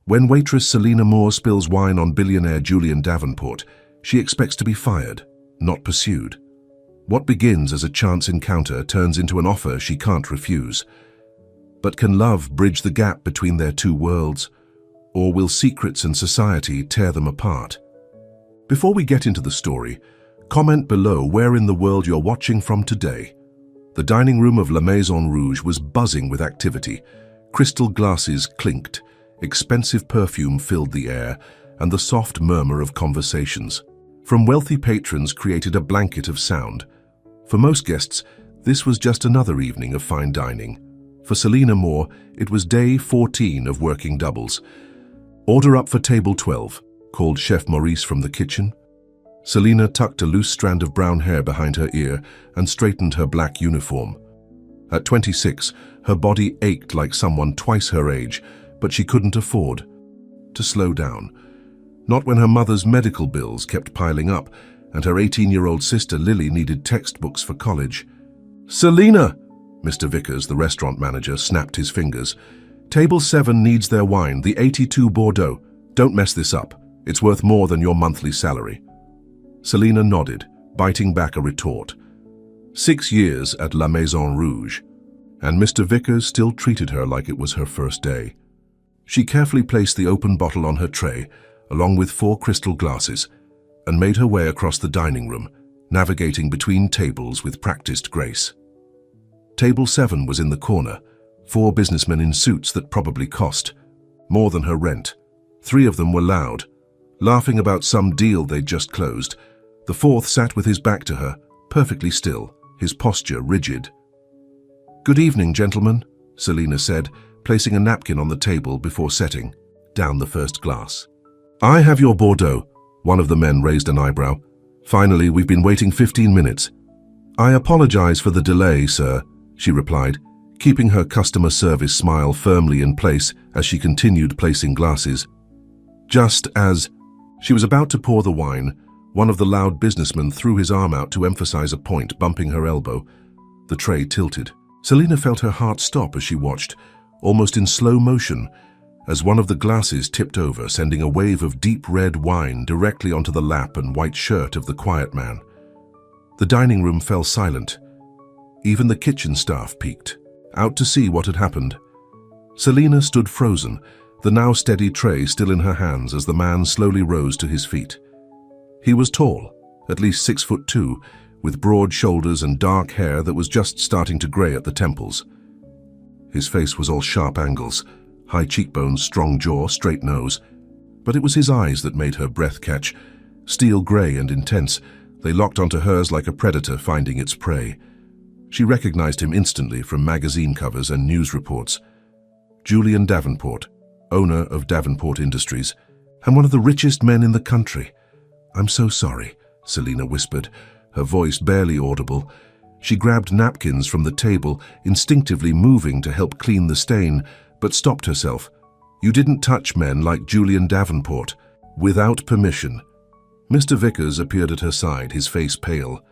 When waitress Selena Moore spills wine on billionaire Julian Davenport, she expects to be fired, not pursued. What begins as a chance encounter turns into an offer she can't refuse. But can love bridge the gap between their two worlds, or will secrets and society tear them apart? Before we get into the story, comment below where in the world you're watching from today. The dining room of La Maison Rouge was buzzing with activity. Crystal glasses clinked, expensive perfume filled the air, and the soft murmur of conversations from wealthy patrons created a blanket of sound. For most guests, this was just another evening of fine dining. For Selena Moore, it was day 14 of working doubles. "Order up for table 12, called Chef Maurice from the kitchen. Selena tucked a loose strand of brown hair behind her ear and straightened her black uniform. At 26, her body ached like someone twice her age, but she couldn't afford to slow down. Not when her mother's medical bills kept piling up and her 18-year-old sister Lily needed textbooks for college. "Selena!" Mr. Vickers, the restaurant manager, snapped his fingers. "Table 7 needs their wine, the 82 Bordeaux. Don't mess this up. It's worth more than your monthly salary." Selena nodded, biting back a retort. 6 years at La Maison Rouge, and Mr. Vickers still treated her like it was her first day. She carefully placed the open bottle on her tray, along with 4 crystal glasses, and made her way across the dining room, navigating between tables with practiced grace. Table 7 was in the corner, 4 businessmen in suits that probably cost more than her rent. 3 of them were loud, laughing about some deal they'd just closed. The 4th sat with his back to her, perfectly still, his posture rigid. "Good evening, gentlemen," Selena said, placing a napkin on the table before setting down the first glass. "I have your Bordeaux." One of the men raised an eyebrow. "Finally, we've been waiting 15 minutes. "I apologize for the delay, sir," she replied, keeping her customer service smile firmly in place as she continued placing glasses. Just as she was about to pour the wine, one of the loud businessmen threw his arm out to emphasize a point, bumping her elbow. The tray tilted. Selena felt her heart stop as she watched, almost in slow motion, as one of the glasses tipped over, sending a wave of deep red wine directly onto the lap and white shirt of the quiet man. The dining room fell silent. Even the kitchen staff peeked, out to see what had happened. Selena stood frozen, the now steady tray still in her hands as the man slowly rose to his feet. He was tall, at least 6'2", with broad shoulders and dark hair that was just starting to gray at the temples. His face was all sharp angles, high cheekbones, strong jaw, straight nose. But it was his eyes that made her breath catch. Steel gray and intense, they locked onto hers like a predator finding its prey. She recognized him instantly from magazine covers and news reports. Julian Davenport, owner of Davenport Industries, and one of the richest men in the country. "I'm so sorry," Selena whispered, her voice barely audible. She grabbed napkins from the table, instinctively moving to help clean the stain, but stopped herself. "You didn't touch men like Julian Davenport, without permission." Mr. Vickers appeared at her side, his face pale.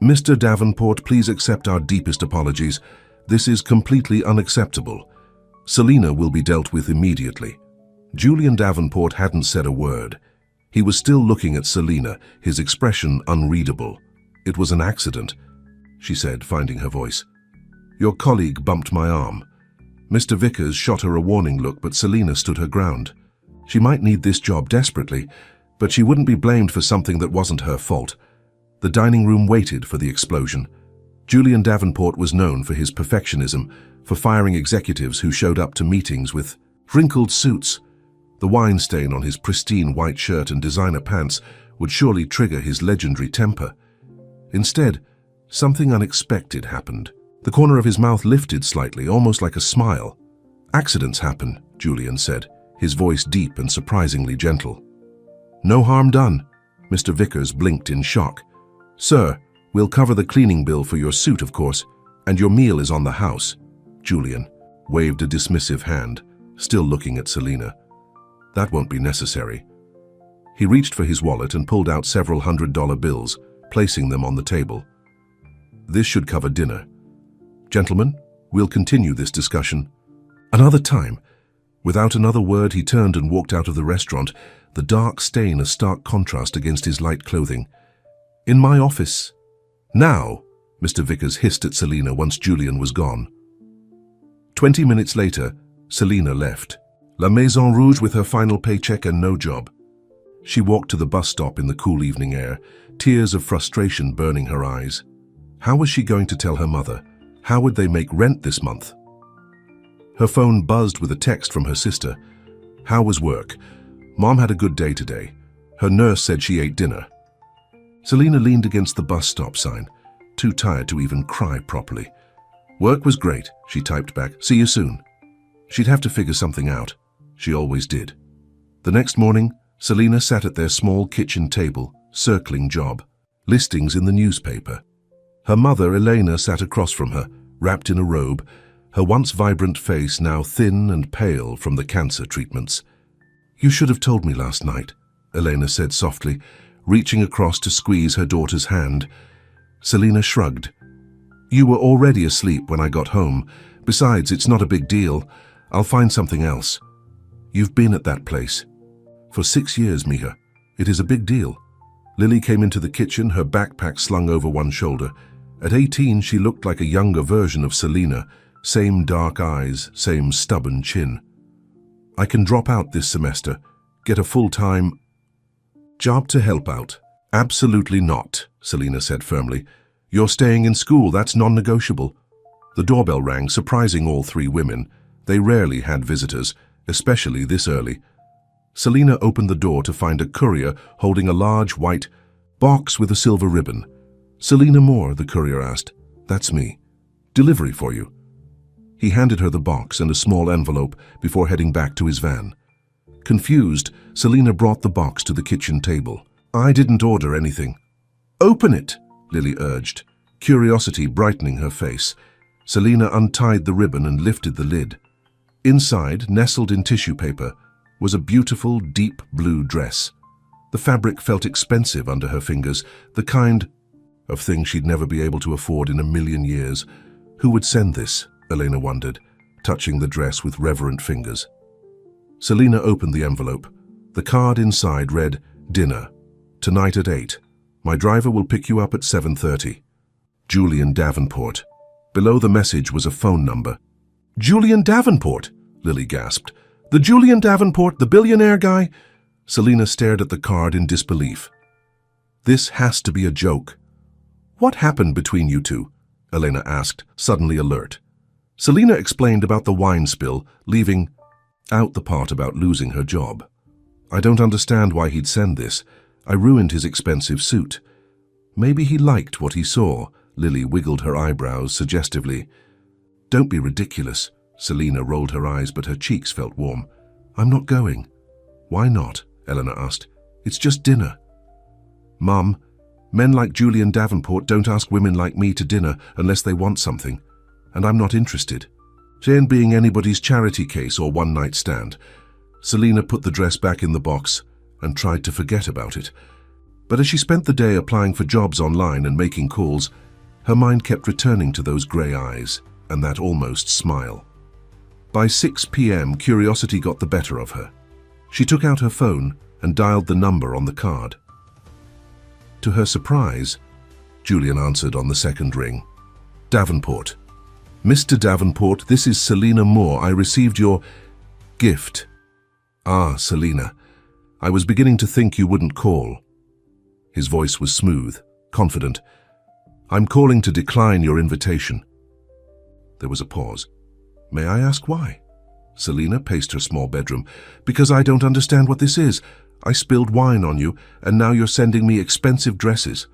"Mr. Davenport, please accept our deepest apologies. This is completely unacceptable. Selena will be dealt with immediately." Julian Davenport hadn't said a word. He was still looking at Selena, his expression unreadable. "It was an accident," she said, finding her voice. "Your colleague bumped my arm." Mr. Vickers shot her a warning look, but Selena stood her ground. She might need this job desperately, but she wouldn't be blamed for something that wasn't her fault. The dining room waited for the explosion. Julian Davenport was known for his perfectionism, for firing executives who showed up to meetings with wrinkled suits. The wine stain on his pristine white shirt and designer pants would surely trigger his legendary temper. Instead, something unexpected happened. The corner of his mouth lifted slightly, almost like a smile. "Accidents happen," Julian said, his voice deep and surprisingly gentle. "No harm done." Mr. Vickers blinked in shock. "Sir, we'll cover the cleaning bill for your suit, of course, and your meal is on the house." Julian waved a dismissive hand, still looking at Selena. "That won't be necessary." He reached for his wallet and pulled out several $100 bills, placing them on the table. "This should cover dinner. Gentlemen, we'll continue this discussion another time." Without another word, he turned and walked out of the restaurant, the dark stain a stark contrast against his light clothing. "In my office." "Now," Mr. Vickers hissed at Selina once Julian was gone. 20 minutes later, Selina left. La Maison Rouge with her final paycheck and no job. She walked to the bus stop in the cool evening air, tears of frustration burning her eyes. How was she going to tell her mother? How would they make rent this month? Her phone buzzed with a text from her sister. "How was work? Mom had a good day today. Her nurse said she ate dinner." Selina leaned against the bus stop sign, too tired to even cry properly. "Work was great," she typed back. "See you soon." She'd have to figure something out. She always did. The next morning, Selina sat at their small kitchen table, circling job listings in the newspaper. Her mother, Elena, sat across from her, wrapped in a robe, her once vibrant face now thin and pale from the cancer treatments. "You should have told me last night," Elena said softly, reaching across to squeeze her daughter's hand. Selina shrugged. "You were already asleep when I got home. Besides, it's not a big deal. I'll find something else. You've been at that place." "For 6 years, Mija. It is a big deal." Lily came into the kitchen, her backpack slung over one shoulder. At 18, she looked like a younger version of Selina. Same dark eyes, same stubborn chin. "I can drop out this semester, get a full-time job to help out." "Absolutely not," Selina said firmly. "You're staying in school, that's non-negotiable." The doorbell rang, surprising all three women. They rarely had visitors, especially this early. Selina opened the door to find a courier holding a large white box with a silver ribbon. "Selina Moore," the courier asked. "That's me. Delivery for you." He handed her the box and a small envelope before heading back to his van. Confused, Selina brought the box to the kitchen table. "I didn't order anything." "Open it," Lily urged, curiosity brightening her face. Selina untied the ribbon and lifted the lid. Inside, nestled in tissue paper, was a beautiful, deep blue dress. The fabric felt expensive under her fingers, the kind of thing she'd never be able to afford in a million years. Who would send this? Elena wondered, touching the dress with reverent fingers. Selina opened the envelope. The card inside read, "Dinner. Tonight at 8. My driver will pick you up at 7:30. Julian Davenport." Below the message was a phone number. "Julian Davenport?" Lily gasped. "The Julian Davenport, the billionaire guy?" Selina stared at the card in disbelief. "This has to be a joke." "What happened between you two?" Elena asked, suddenly alert. Selina explained about the wine spill, leaving out the part about losing her job. "I don't understand why he'd send this. I ruined his expensive suit." "Maybe he liked what he saw." Lily wiggled her eyebrows suggestively. "Don't be ridiculous." Selina rolled her eyes, but her cheeks felt warm. "I'm not going." "Why not?" Eleanor asked. "It's just dinner." "Mum, men like Julian Davenport don't ask women like me to dinner unless they want something, and I'm not interested. Jane being anybody's charity case or one-night stand." Selina put the dress back in the box and tried to forget about it. But as she spent the day applying for jobs online and making calls, her mind kept returning to those grey eyes and that almost smile. By 6 p.m., curiosity got the better of her. She took out her phone and dialed the number on the card. To her surprise, Julian answered on the second ring. "Davenport. Mr. Davenport, this is Selina Moore. I received your gift." "Ah, Selina. I was beginning to think you wouldn't call." His voice was smooth, confident. "I'm calling to decline your invitation." There was a pause. "May I ask why?" Selina paced her small bedroom. "Because I don't understand what this is. I spilled wine on you, and now you're sending me expensive dresses."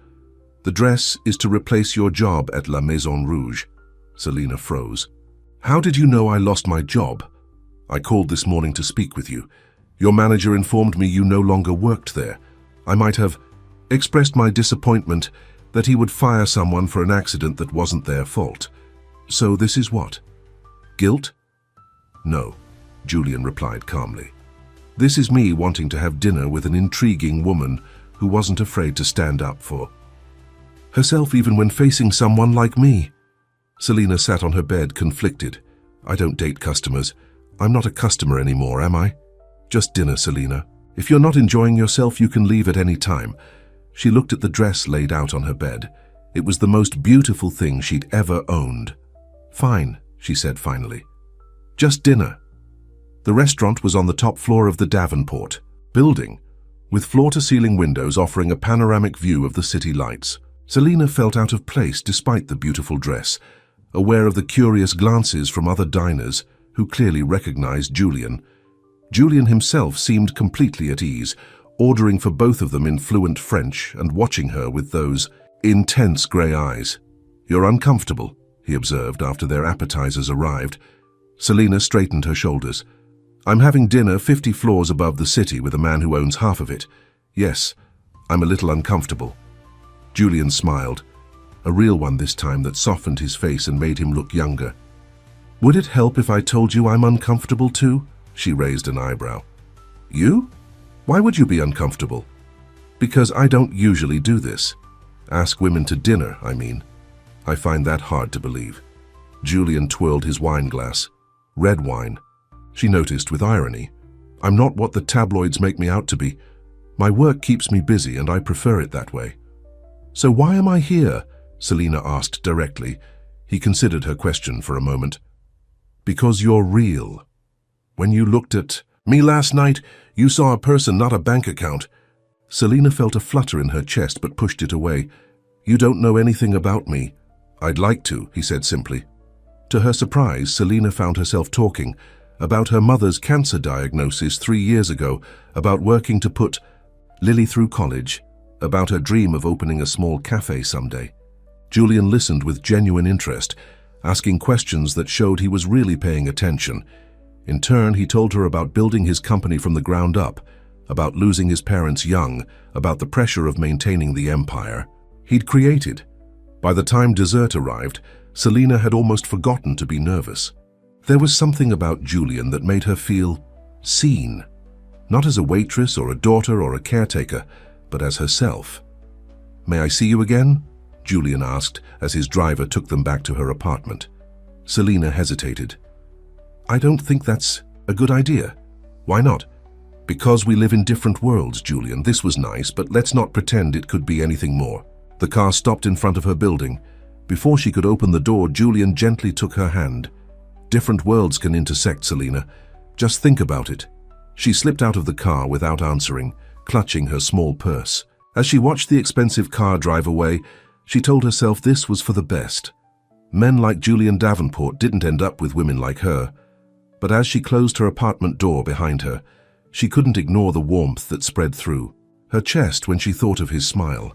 "The dress is to replace your job at La Maison Rouge." Selina froze. "How did you know I lost my job?" "I called this morning to speak with you. Your manager informed me you no longer worked there. I might have expressed my disappointment that he would fire someone for an accident that wasn't their fault. So this is what? Guilt?" "No," Julian replied calmly. "This is me wanting to have dinner with an intriguing woman who wasn't afraid to stand up for herself even when facing someone like me." Selina sat on her bed, conflicted. "I don't date customers. I'm not a customer anymore, am I? Just dinner, Selina. If you're not enjoying yourself, you can leave at any time. She looked at the dress laid out on her bed. It was the most beautiful thing she'd ever owned. Fine, she said finally. Just dinner. The restaurant was on the top floor of the Davenport building, with floor-to-ceiling windows offering a panoramic view of the city lights. Selina felt out of place despite the beautiful dress, aware of the curious glances from other diners who clearly recognized Julian. Julian himself seemed completely at ease, ordering for both of them in fluent French and watching her with those intense grey eyes. "You're uncomfortable," he observed after their appetizers arrived. Selina straightened her shoulders. "I'm having dinner 50 floors above the city with a man who owns half of it. Yes, I'm a little uncomfortable." Julian smiled, a real one this time that softened his face and made him look younger. "Would it help if I told you I'm uncomfortable too?" She raised an eyebrow. "You? Why would you be uncomfortable?" "Because I don't usually do this. Ask women to dinner, I mean. I find that hard to believe." Julian twirled his wine glass. Red wine. She noticed with irony. "I'm not what the tabloids make me out to be. My work keeps me busy and I prefer it that way." "So why am I here?" Selina asked directly. He considered her question for a moment. "Because you're real. When you looked at me last night, you saw a person, not a bank account." Selina felt a flutter in her chest but pushed it away. "You don't know anything about me." "I'd like to," he said simply. To her surprise, Selina found herself talking about her mother's cancer diagnosis 3 years ago, about working to put Lily through college, about her dream of opening a small cafe someday. Julian listened with genuine interest, asking questions that showed he was really paying attention. In turn, he told her about building his company from the ground up, about losing his parents young, about the pressure of maintaining the empire he'd created. By the time dessert arrived, Selina had almost forgotten to be nervous. There was something about Julian that made her feel seen, not as a waitress or a daughter or a caretaker, but as herself. "May I see you again?" Julian asked as his driver took them back to her apartment. Selina hesitated. "I don't think that's a good idea." "Why not?" "Because we live in different worlds, Julian. This was nice, but let's not pretend it could be anything more." The car stopped in front of her building. Before she could open the door, Julian gently took her hand. "Different worlds can intersect, Selina. Just think about it." She slipped out of the car without answering, clutching her small purse. As she watched the expensive car drive away, she told herself this was for the best. Men like Julian Davenport didn't end up with women like her. But as she closed her apartment door behind her, she couldn't ignore the warmth that spread through her chest when she thought of his smile.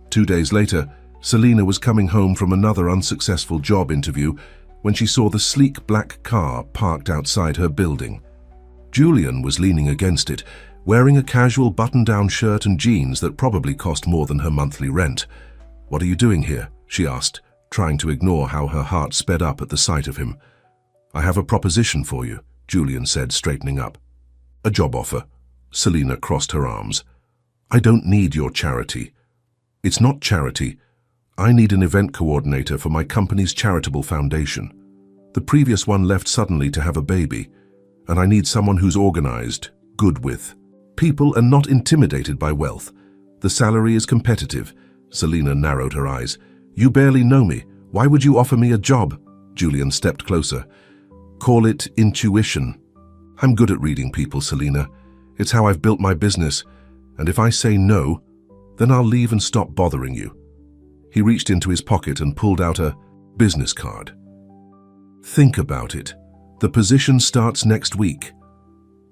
2 days later, Selina was coming home from another unsuccessful job interview when she saw the sleek black car parked outside her building. Julian was leaning against it, wearing a casual button-down shirt and jeans that probably cost more than her monthly rent. "What are you doing here?" she asked, trying to ignore how her heart sped up at the sight of him. "I have a proposition for you," Julian said, straightening up. "A job offer." Selina crossed her arms. "I don't need your charity." "It's not charity. I need an event coordinator for my company's charitable foundation. The previous one left suddenly to have a baby, and I need someone who's organized, good with people, and not intimidated by wealth. The salary is competitive." Selina narrowed her eyes. "You barely know me. Why would you offer me a job?" Julian stepped closer. "Call it intuition. I'm good at reading people, Selina. It's how I've built my business, and if I say no, then I'll leave and stop bothering you." He reached into his pocket and pulled out a business card. "Think about it. The position starts next week."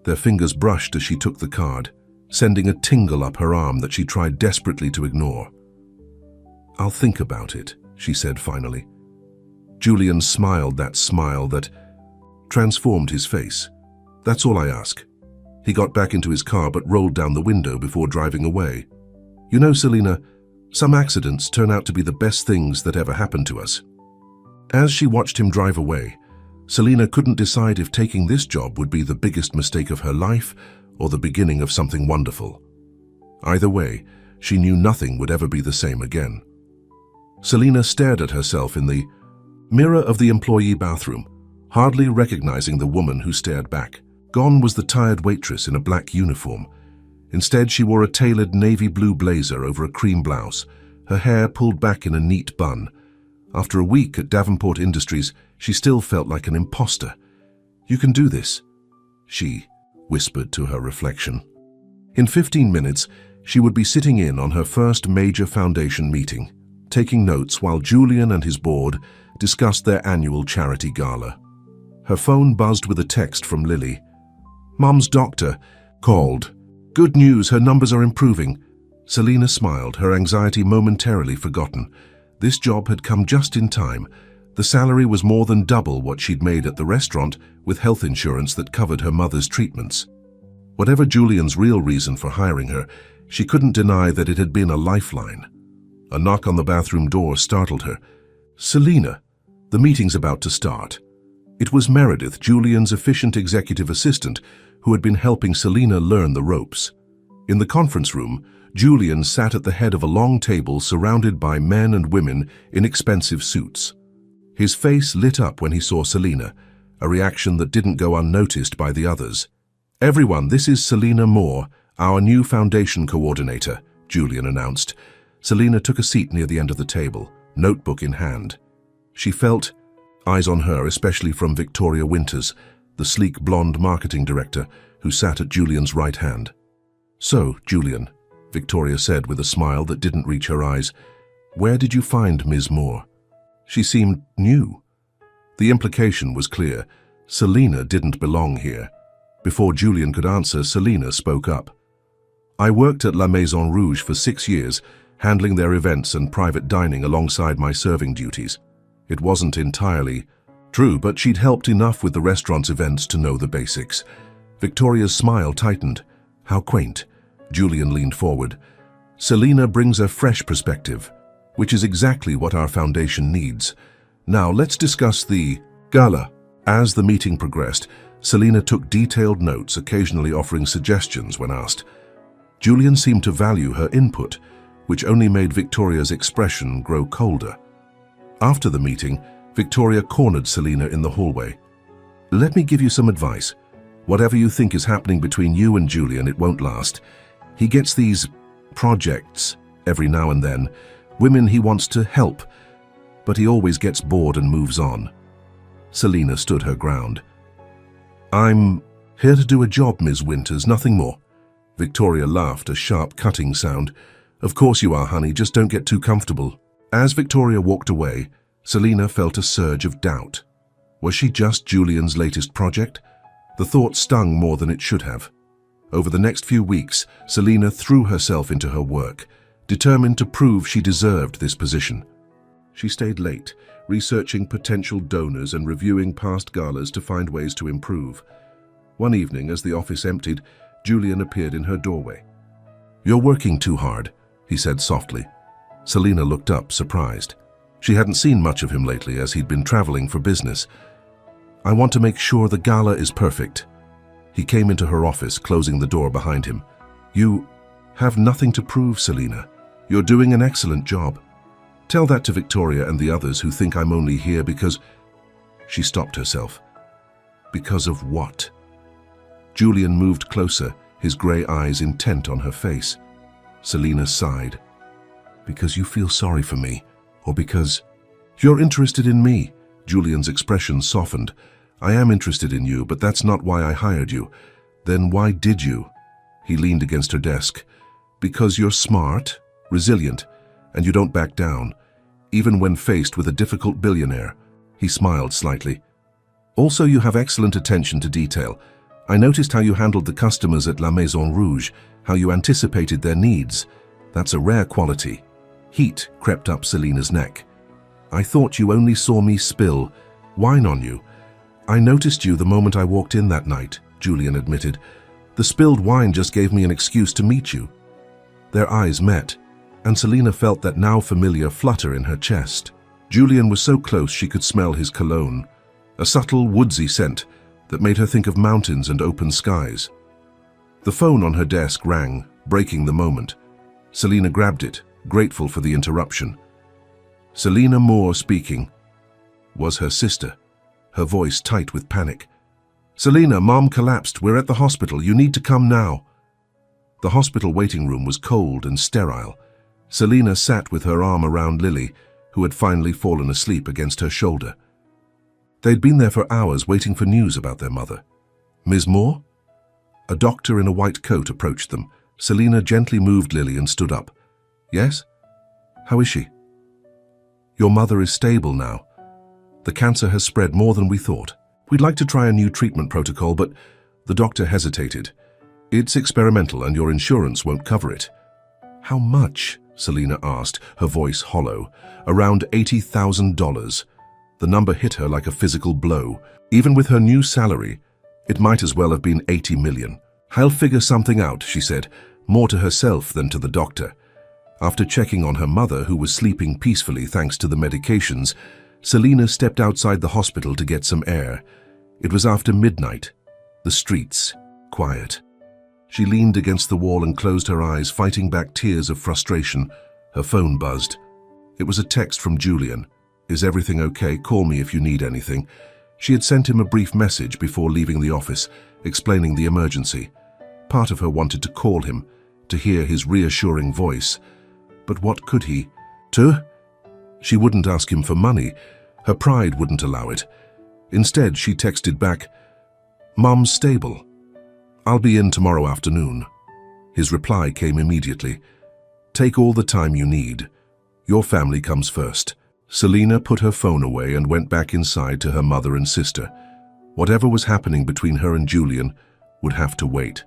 Their fingers brushed as she took the card, sending a tingle up her arm that she tried desperately to ignore. "I'll think about it," she said finally. Julian smiled that smile that transformed his face. "That's all I ask." He got back into his car but rolled down the window before driving away. "You know, Selina, some accidents turn out to be the best things that ever happened to us." As she watched him drive away, Selina couldn't decide if taking this job would be the biggest mistake of her life or the beginning of something wonderful. Either way, she knew nothing would ever be the same again. Selina stared at herself in the mirror of the employee bathroom, hardly recognizing the woman who stared back. Gone was the tired waitress in a black uniform. Instead, she wore a tailored navy blue blazer over a cream blouse, her hair pulled back in a neat bun. After a week at Davenport Industries, she still felt like an imposter. "You can do this," she whispered to her reflection. In 15 minutes, she would be sitting in on her first major foundation meeting, taking notes while Julian and his board discussed their annual charity gala. Her phone buzzed with a text from Lily. "Mum's doctor called. Good news, her numbers are improving." Selina smiled, her anxiety momentarily forgotten. This job had come just in time. The salary was more than double what she'd made at the restaurant, with health insurance that covered her mother's treatments. Whatever Julian's real reason for hiring her, she couldn't deny that it had been a lifeline. A knock on the bathroom door startled her. "Selina, the meeting's about to start." It was Meredith, Julian's efficient executive assistant, who had been helping Selina learn the ropes. In the conference room, Julian sat at the head of a long table surrounded by men and women in expensive suits. His face lit up when he saw Selina, a reaction that didn't go unnoticed by the others. "Everyone, this is Selina Moore, our new foundation coordinator," Julian announced. Selina took a seat near the end of the table, notebook in hand. She felt eyes on her, especially from Victoria Winters, the sleek blonde marketing director who sat at Julian's right hand. "So, Julian," Victoria said with a smile that didn't reach her eyes, "where did you find Ms. Moore?" She seemed new. The implication was clear. Selina didn't belong here. Before Julian could answer, Selina spoke up. "I worked at La Maison Rouge for 6 years, handling their events and private dining alongside my serving duties. It wasn't entirely true, but she'd helped enough with the restaurant's events to know the basics." Victoria's smile tightened. "How quaint." Julian leaned forward. "Selina brings a fresh perspective, which is exactly what our foundation needs. Now let's discuss the gala." As the meeting progressed, Selina took detailed notes, occasionally offering suggestions when asked. Julian seemed to value her input, which only made Victoria's expression grow colder. After the meeting, Victoria cornered Selina in the hallway. "Let me give you some advice. Whatever you think is happening between you and Julian, it won't last. He gets these projects every now and then, women he wants to help, but he always gets bored and moves on." Selina stood her ground. "I'm here to do a job, Ms. Winters, nothing more." Victoria laughed, a sharp cutting sound. "Of course you are, honey, just don't get too comfortable." As Victoria walked away, Selina felt a surge of doubt. Was she just Julian's latest project? The thought stung more than it should have. Over the next few weeks, Selina threw herself into her work, determined to prove she deserved this position. She stayed late, researching potential donors and reviewing past galas to find ways to improve. One evening, as the office emptied, Julian appeared in her doorway. "You're working too hard," he said softly. Selina looked up, surprised. She hadn't seen much of him lately, as he'd been traveling for business. "I want to make sure the gala is perfect." He came into her office, closing the door behind him. "You have nothing to prove, Selina. You're doing an excellent job. Tell that to Victoria and the others who think I'm only here because—" She stopped herself. "Because of what?" Julian moved closer, his grey eyes intent on her face. Selina sighed. "Because you feel sorry for me, or because—" "You're interested in me." Julian's expression softened. "I am interested in you, but that's not why I hired you." "Then why did you?" He leaned against her desk. "Because you're smart, resilient, and you don't back down, even when faced with a difficult billionaire." He smiled slightly. "Also, you have excellent attention to detail. I noticed how you handled the customers at La Maison Rouge, how you anticipated their needs. That's a rare quality." Heat crept up Selina's neck. "I thought you only saw me spill wine on you." "I noticed you the moment I walked in that night," Julian admitted. "The spilled wine just gave me an excuse to meet you." Their eyes met, and Selina felt that now familiar flutter in her chest. Julian was so close she could smell his cologne, a subtle woodsy scent that made her think of mountains and open skies. The phone on her desk rang, breaking the moment. Selina grabbed it, grateful for the interruption. Selina Moore speaking. Was her sister. her voice tight with panic. "Selina, Mom collapsed. We're at the hospital. You need to come now." The hospital waiting room was cold and sterile. Selina sat with her arm around Lily, who had finally fallen asleep against her shoulder. They'd been there for hours waiting for news about their mother. "Ms. Moore?" A doctor in a white coat approached them. Selina gently moved Lily and stood up. "Yes? How is she?" "Your mother is stable now. The cancer has spread more than we thought. We'd like to try a new treatment protocol, but..." The doctor hesitated. "It's experimental and your insurance won't cover it." "How much?" Selina asked, her voice hollow. "Around $80,000. The number hit her like a physical blow. Even with her new salary, it might as well have been 80 million. "I'll figure something out," she said, more to herself than to the doctor. After checking on her mother, who was sleeping peacefully thanks to the medications, Selina stepped outside the hospital to get some air. It was after midnight. The streets, quiet. She leaned against the wall and closed her eyes, fighting back tears of frustration. Her phone buzzed. It was a text from Julian. "Is everything okay? Call me if you need anything." She had sent him a brief message before leaving the office, explaining the emergency. Part of her wanted to call him, to hear his reassuring voice. But what could he? She wouldn't ask him for money. Her pride wouldn't allow it. Instead, she texted back, "Mom's stable. I'll be in tomorrow afternoon." His reply came immediately. "Take all the time you need. Your family comes first." Selina put her phone away and went back inside to her mother and sister. Whatever was happening between her and Julian would have to wait.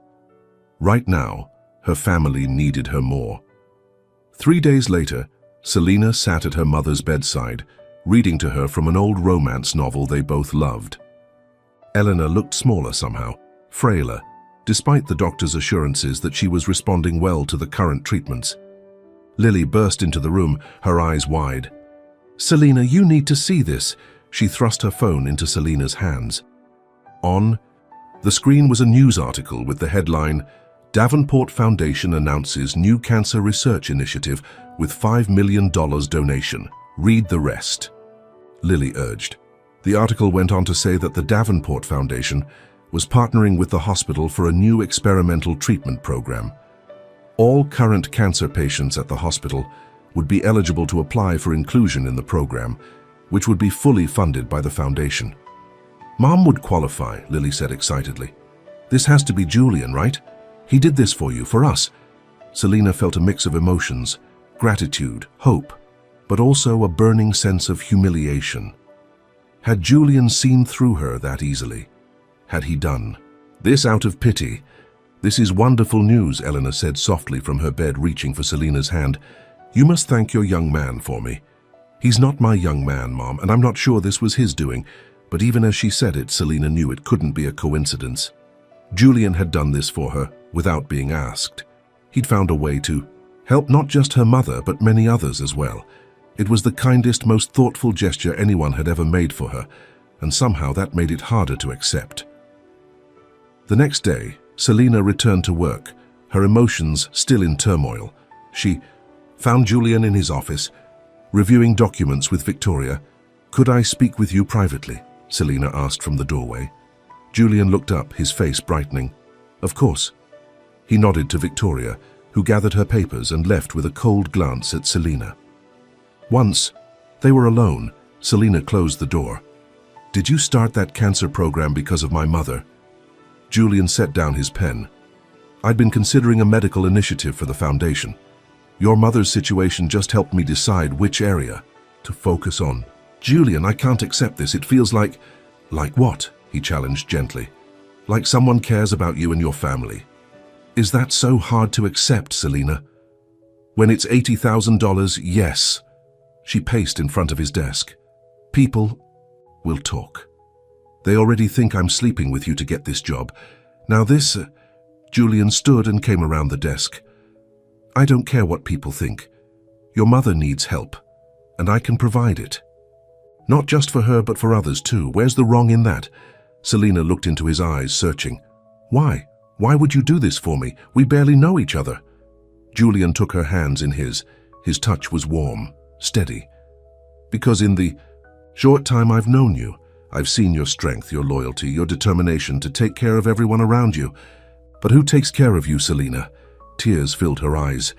Right now, her family needed her more. 3 days later, Selina sat at her mother's bedside, reading to her from an old romance novel they both loved. Eleanor looked smaller somehow, frailer, despite the doctor's assurances that she was responding well to the current treatments. Lily burst into the room, her eyes wide. "Selina, you need to see this." She thrust her phone into Selina's hands. On the screen was a news article with the headline, "Davenport Foundation announces new cancer research initiative with $5 million donation. Read the rest." Lily urged. The article went on to say that the Davenport Foundation was partnering with the hospital for a new experimental treatment program. All current cancer patients at the hospital would be eligible to apply for inclusion in the program, which would be fully funded by the foundation. "Mom would qualify," Lily said excitedly. "This has to be Julian, right? He did this for you, for us." Selina felt a mix of emotions, gratitude, hope, but also a burning sense of humiliation. Had Julian seen through her that easily? Had he done this out of pity? "This is wonderful news," Eleanor said softly from her bed, reaching for Selina's hand. "You must thank your young man for me." "He's not my young man, Mom, and I'm not sure this was his doing." But even as she said it, Selina knew it couldn't be a coincidence. Julian had done this for her without being asked. He'd found a way to help not just her mother, but many others as well. It was the kindest, most thoughtful gesture anyone had ever made for her, and somehow that made it harder to accept. The next day, Selina returned to work, her emotions still in turmoil. She found Julian in his office, reviewing documents with Victoria. "Could I speak with you privately?" Selina asked from the doorway. Julian looked up, his face brightening. "Of course." He nodded to Victoria, who gathered her papers and left with a cold glance at Selina. Once they were alone, Selina closed the door. "Did you start that cancer program because of my mother?" Julian set down his pen. "I'd been considering a medical initiative for the foundation. Your mother's situation just helped me decide which area to focus on." "Julian, I can't accept this. It feels like..." "Like what?" he challenged gently. "Like someone cares about you and your family." "Is that so hard to accept, Selina?" "When it's $80,000, yes." She paced in front of his desk. "People will talk. They already think I'm sleeping with you to get this job. Now this..." Julian stood and came around the desk. "I don't care what people think. Your mother needs help, and I can provide it. Not just for her, but for others too. Where's the wrong in that?" Selina looked into his eyes, searching. "Why? Why would you do this for me? We barely know each other." Julian took her hands in his. His touch was warm, steady. "Because in the short time I've known you, I've seen your strength, your loyalty, your determination to take care of everyone around you. But who takes care of you, Selina? Tears filled her eyes.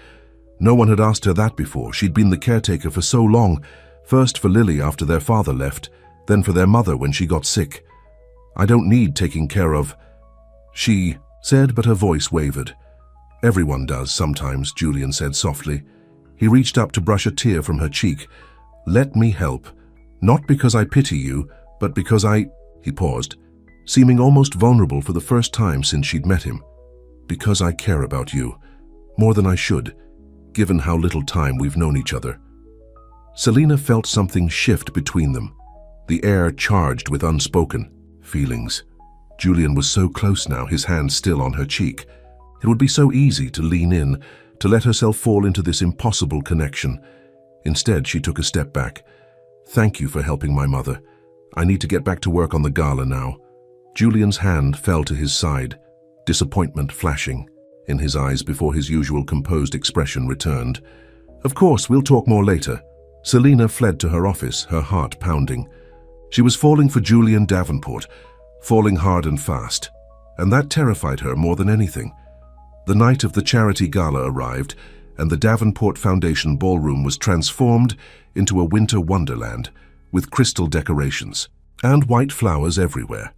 No one had asked her that before. She'd been the caretaker for so long, first for Lily after their father left, then for their mother when she got sick. I don't need taking care of, she said, but her voice wavered. Everyone does sometimes, Julian said softly. He reached up to brush a tear from her cheek. Let me help. Not because I pity you, but because he paused, seeming almost vulnerable for the first time since she'd met him. Because I care about you, more than I should, given how little time we've known each other. Selina felt something shift between them, the air charged with unspoken feelings. Julian was so close now, his hand still on her cheek. It would be so easy to lean in, to let herself fall into this impossible connection. Instead, she took a step back. Thank you for helping my mother. I need to get back to work on the gala now. Julian's hand fell to his side, disappointment flashing in his eyes before his usual composed expression returned. Of course, we'll talk more later. Selina fled to her office, her heart pounding. She was falling for Julian Davenport, falling hard and fast, and that terrified her more than anything. The night of the charity gala arrived, and the Davenport Foundation ballroom was transformed into a winter wonderland, with crystal decorations and white flowers everywhere.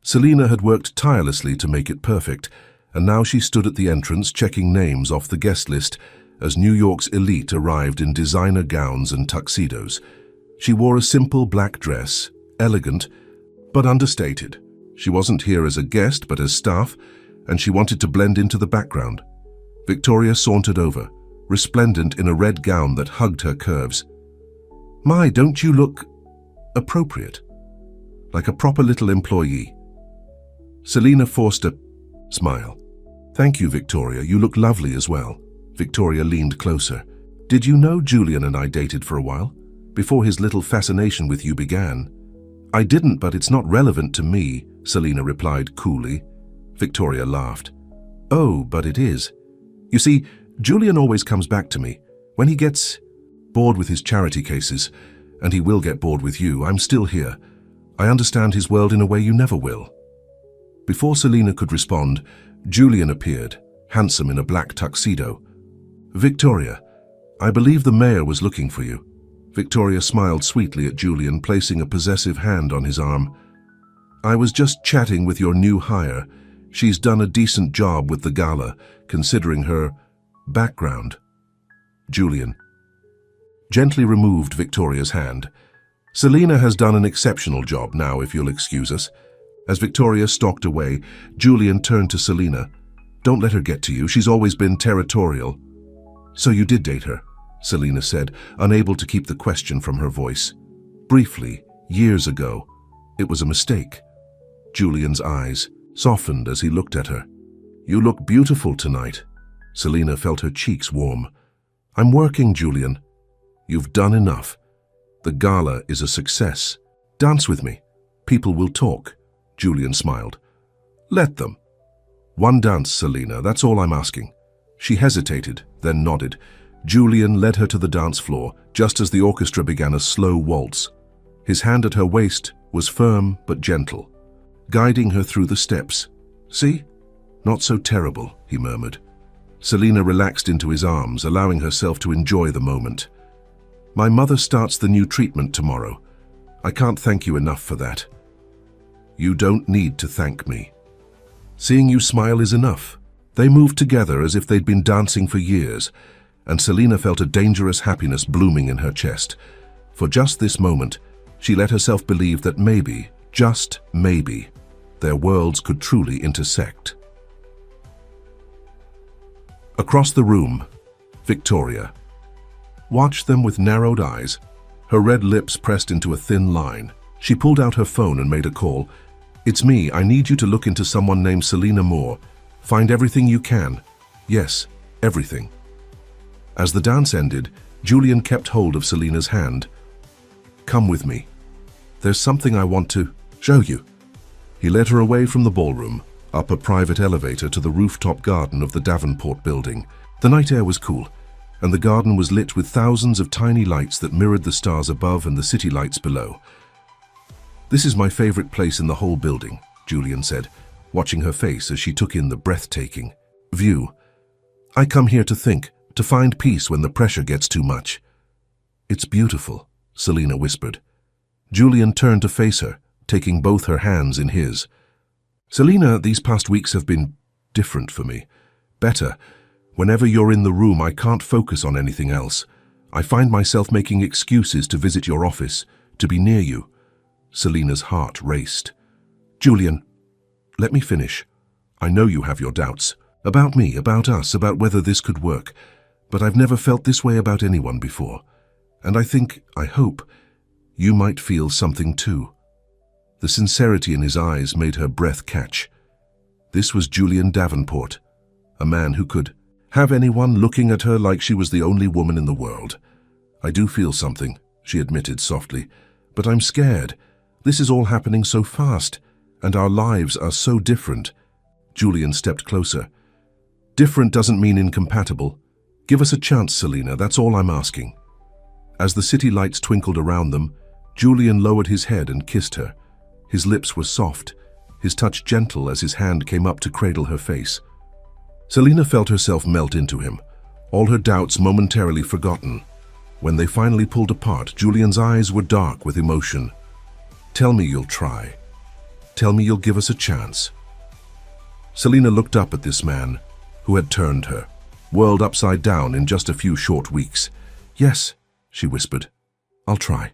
Selina had worked tirelessly to make it perfect, and now she stood at the entrance checking names off the guest list as New York's elite arrived in designer gowns and tuxedos. She wore a simple black dress, elegant but understated. She wasn't here as a guest but as staff, and she wanted to blend into the background. Victoria sauntered over, resplendent in a red gown that hugged her curves. My, don't you look appropriate? Like a proper little employee. Selina forced a smile. Thank you, Victoria. You look lovely as well. Victoria leaned closer. Did you know Julian and I dated for a while? Before his little fascination with you began? I didn't, but it's not relevant to me, Selina replied coolly. Victoria laughed. Oh, but it is. You see, Julian always comes back to me. When he gets bored with his charity cases, and he will get bored with you, I'm still here. I understand his world in a way you never will. Before Selina could respond, Julian appeared, handsome in a black tuxedo. Victoria, I believe the mayor was looking for you. Victoria smiled sweetly at Julian, placing a possessive hand on his arm. I was just chatting with your new hire. She's done a decent job with the gala, considering her background. Julian gently removed Victoria's hand. Selina has done an exceptional job now, if you'll excuse us. As Victoria stalked away, Julian turned to Selina. Don't let her get to you. She's always been territorial. So you did date her, Selina said, unable to keep the question from her voice. Briefly, years ago. It was a mistake. Julian's eyes softened as he looked at her. You look beautiful tonight. Selina felt her cheeks warm. I'm working, Julian. You've done enough. The gala is a success. Dance with me. People will talk. Julian smiled. Let them. One dance, Selina, that's all I'm asking. She hesitated, then nodded. Julian led her to the dance floor, just as the orchestra began a slow waltz. His hand at her waist was firm but gentle, guiding her through the steps. See? Not so terrible, he murmured. Selina relaxed into his arms, allowing herself to enjoy the moment. My mother starts the new treatment tomorrow. I can't thank you enough for that. You don't need to thank me. Seeing you smile is enough. They moved together as if they'd been dancing for years, and Selina felt a dangerous happiness blooming in her chest. For just this moment, she let herself believe that maybe, just maybe, their worlds could truly intersect. Across the room, Victoria watched them with narrowed eyes, her red lips pressed into a thin line. She pulled out her phone and made a call. It's me. I need you to look into someone named Selina Moore. Find everything you can. Yes, everything. As the dance ended, Julian kept hold of Selina's hand. Come with me. There's something I want to show you. He led her away from the ballroom, up a private elevator to the rooftop garden of the Davenport building. The night air was cool, and the garden was lit with thousands of tiny lights that mirrored the stars above and the city lights below. "This is my favorite place in the whole building," Julian said, watching her face as she took in the breathtaking view. "I come here to think, to find peace when the pressure gets too much." "It's beautiful," Selina whispered. Julian turned to face her, taking both her hands in his. "Selina, these past weeks have been different for me. Better. Whenever you're in the room, I can't focus on anything else. I find myself making excuses to visit your office, to be near you." Selina's heart raced. "Julian, let me finish. I know you have your doubts. About me, about us, about whether this could work. But I've never felt this way about anyone before. And I hope, you might feel something too." The sincerity in his eyes made her breath catch. This was Julian Davenport, a man who could have anyone looking at her like she was the only woman in the world. "I do feel something," she admitted softly, "but I'm scared. This is all happening so fast, and our lives are so different." Julian stepped closer. "Different doesn't mean incompatible. Give us a chance, Selina, that's all I'm asking." As the city lights twinkled around them, Julian lowered his head and kissed her. His lips were soft, his touch gentle as his hand came up to cradle her face. Selina felt herself melt into him, all her doubts momentarily forgotten. When they finally pulled apart, Julian's eyes were dark with emotion. "Tell me you'll try. Tell me you'll give us a chance." Selina looked up at this man, who had turned her, world upside down in just a few short weeks. "Yes," she whispered, "I'll try."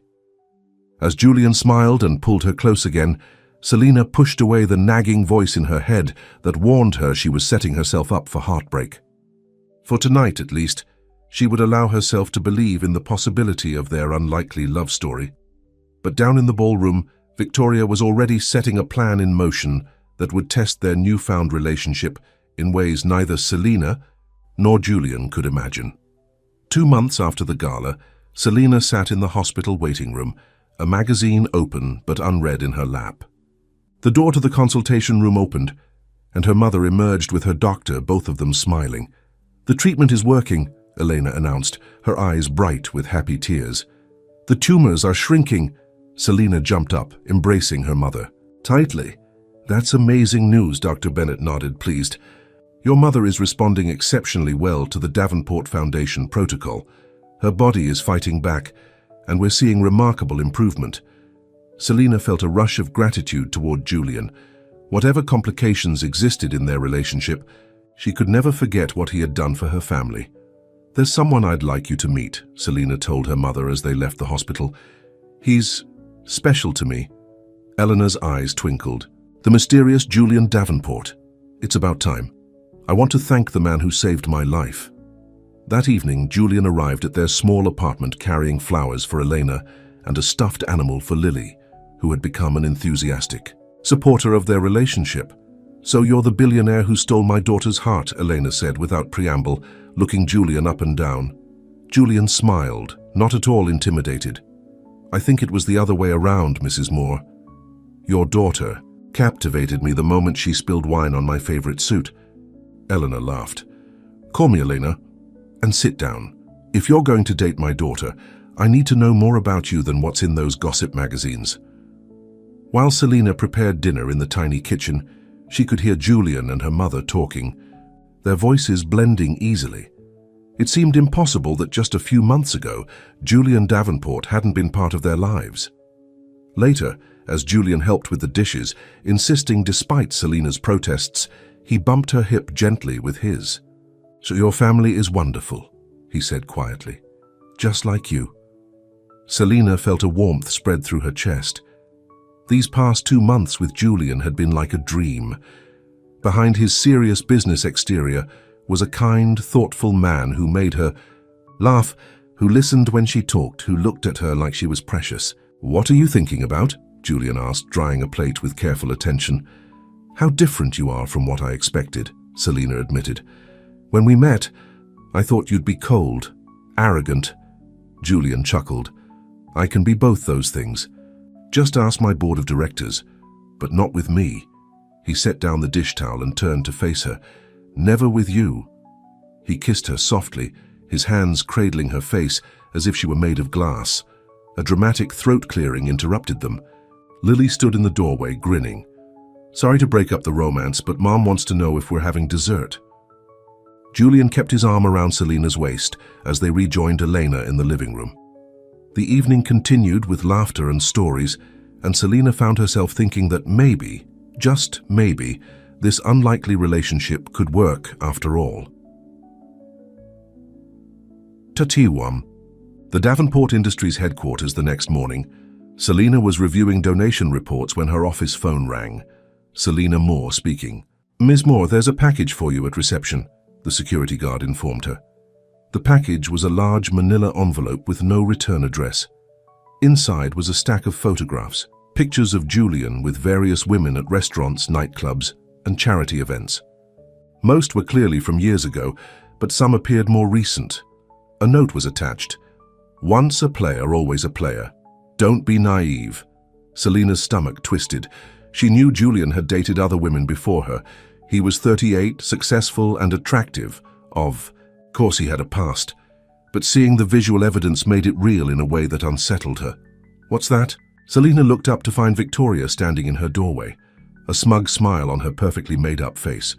As Julian smiled and pulled her close again, Selina pushed away the nagging voice in her head that warned her she was setting herself up for heartbreak. For tonight, at least, she would allow herself to believe in the possibility of their unlikely love story. But down in the ballroom, Victoria was already setting a plan in motion that would test their newfound relationship in ways neither Selina nor Julian could imagine. 2 months after the gala, Selina sat in the hospital waiting room, a magazine open but unread in her lap. The door to the consultation room opened, and her mother emerged with her doctor, both of them smiling. "The treatment is working," Elena announced, her eyes bright with happy tears. "The tumors are shrinking." Selina jumped up, embracing her mother tightly. "That's amazing news," Dr. Bennett nodded, pleased. "Your mother is responding exceptionally well to the Davenport Foundation protocol. Her body is fighting back, and we're seeing remarkable improvement." Selina felt a rush of gratitude toward Julian. Whatever complications existed in their relationship, she could never forget what he had done for her family. "There's someone I'd like you to meet," Selina told her mother as they left the hospital. "He's special to me." Eleanor's eyes twinkled. "The mysterious Julian Davenport. It's about time. I want to thank the man who saved my life." That evening, Julian arrived at their small apartment carrying flowers for Elena and a stuffed animal for Lily, who had become an enthusiastic supporter of their relationship. "So you're the billionaire who stole my daughter's heart," Elena said without preamble, looking Julian up and down. Julian smiled, not at all intimidated. "I think it was the other way around, Mrs. Moore. Your daughter captivated me the moment she spilled wine on my favorite suit." Eleanor laughed. "Call me Elena, and sit down. If you're going to date my daughter, I need to know more about you than what's in those gossip magazines." While Selina prepared dinner in the tiny kitchen, she could hear Julian and her mother talking, their voices blending easily. It seemed impossible that just a few months ago, Julian Davenport hadn't been part of their lives. Later, as Julian helped with the dishes, insisting despite Selina's protests, he bumped her hip gently with his. "So your family is wonderful," he said quietly. "Just like you." Selina felt a warmth spread through her chest. These past 2 months with Julian had been like a dream. Behind his serious business exterior was a kind, thoughtful man who made her laugh, who listened when she talked, who looked at her like she was precious. "What are you thinking about?" Julian asked, drying a plate with careful attention. "How different you are from what I expected," Selina admitted. "When we met, I thought you'd be cold, arrogant." Julian chuckled. "I can be both those things. Just ask my board of directors, but not with me." He set down the dish towel and turned to face her. "Never with you." He kissed her softly, his hands cradling her face as if she were made of glass. A dramatic throat clearing interrupted them. Lily stood in the doorway, grinning. Sorry to break up the romance, but Mom wants to know if we're having dessert. Julian kept his arm around Selina's waist as they rejoined Elena in the living room. The evening continued with laughter and stories, and Selina found herself thinking that maybe, just maybe, this unlikely relationship could work after all. Tatiwam. The Davenport Industries headquarters the next morning. Selina was reviewing donation reports when her office phone rang. Selina Moore speaking. Ms. Moore, there's a package for you at reception, the security guard informed her. The package was a large manila envelope with no return address. Inside was a stack of photographs, pictures of Julian with various women at restaurants, nightclubs, and charity events. Most were clearly from years ago, but some appeared more recent. A note was attached. Once a player, always a player. Don't be naive. Selina's stomach twisted. She knew Julian had dated other women before her. He was 38, successful and attractive. Of course he had a past. But seeing the visual evidence made it real in a way that unsettled her. What's that? Selina looked up to find Victoria standing in her doorway, a smug smile on her perfectly made-up face.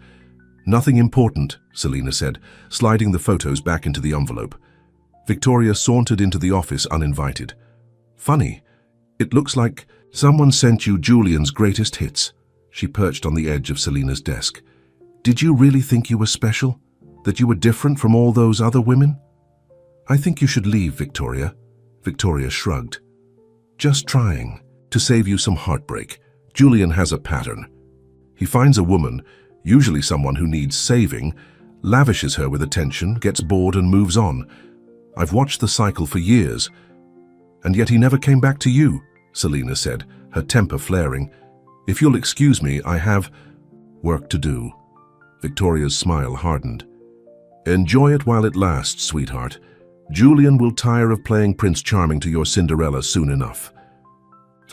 Nothing important, Selina said, sliding the photos back into the envelope. Victoria sauntered into the office uninvited. Funny, it looks like someone sent you Julian's greatest hits. She perched on the edge of Selina's desk. Did you really think you were special? That you were different from all those other women? I think you should leave, Victoria. Victoria shrugged. Just trying to save you some heartbreak. Julian has a pattern. He finds a woman, usually someone who needs saving, lavishes her with attention, gets bored and moves on. I've watched the cycle for years. And yet he never came back to you, Selina said, her temper flaring. If you'll excuse me, I have work to do. Victoria's smile hardened. Enjoy it while it lasts, sweetheart. Julian will tire of playing Prince Charming to your Cinderella soon enough.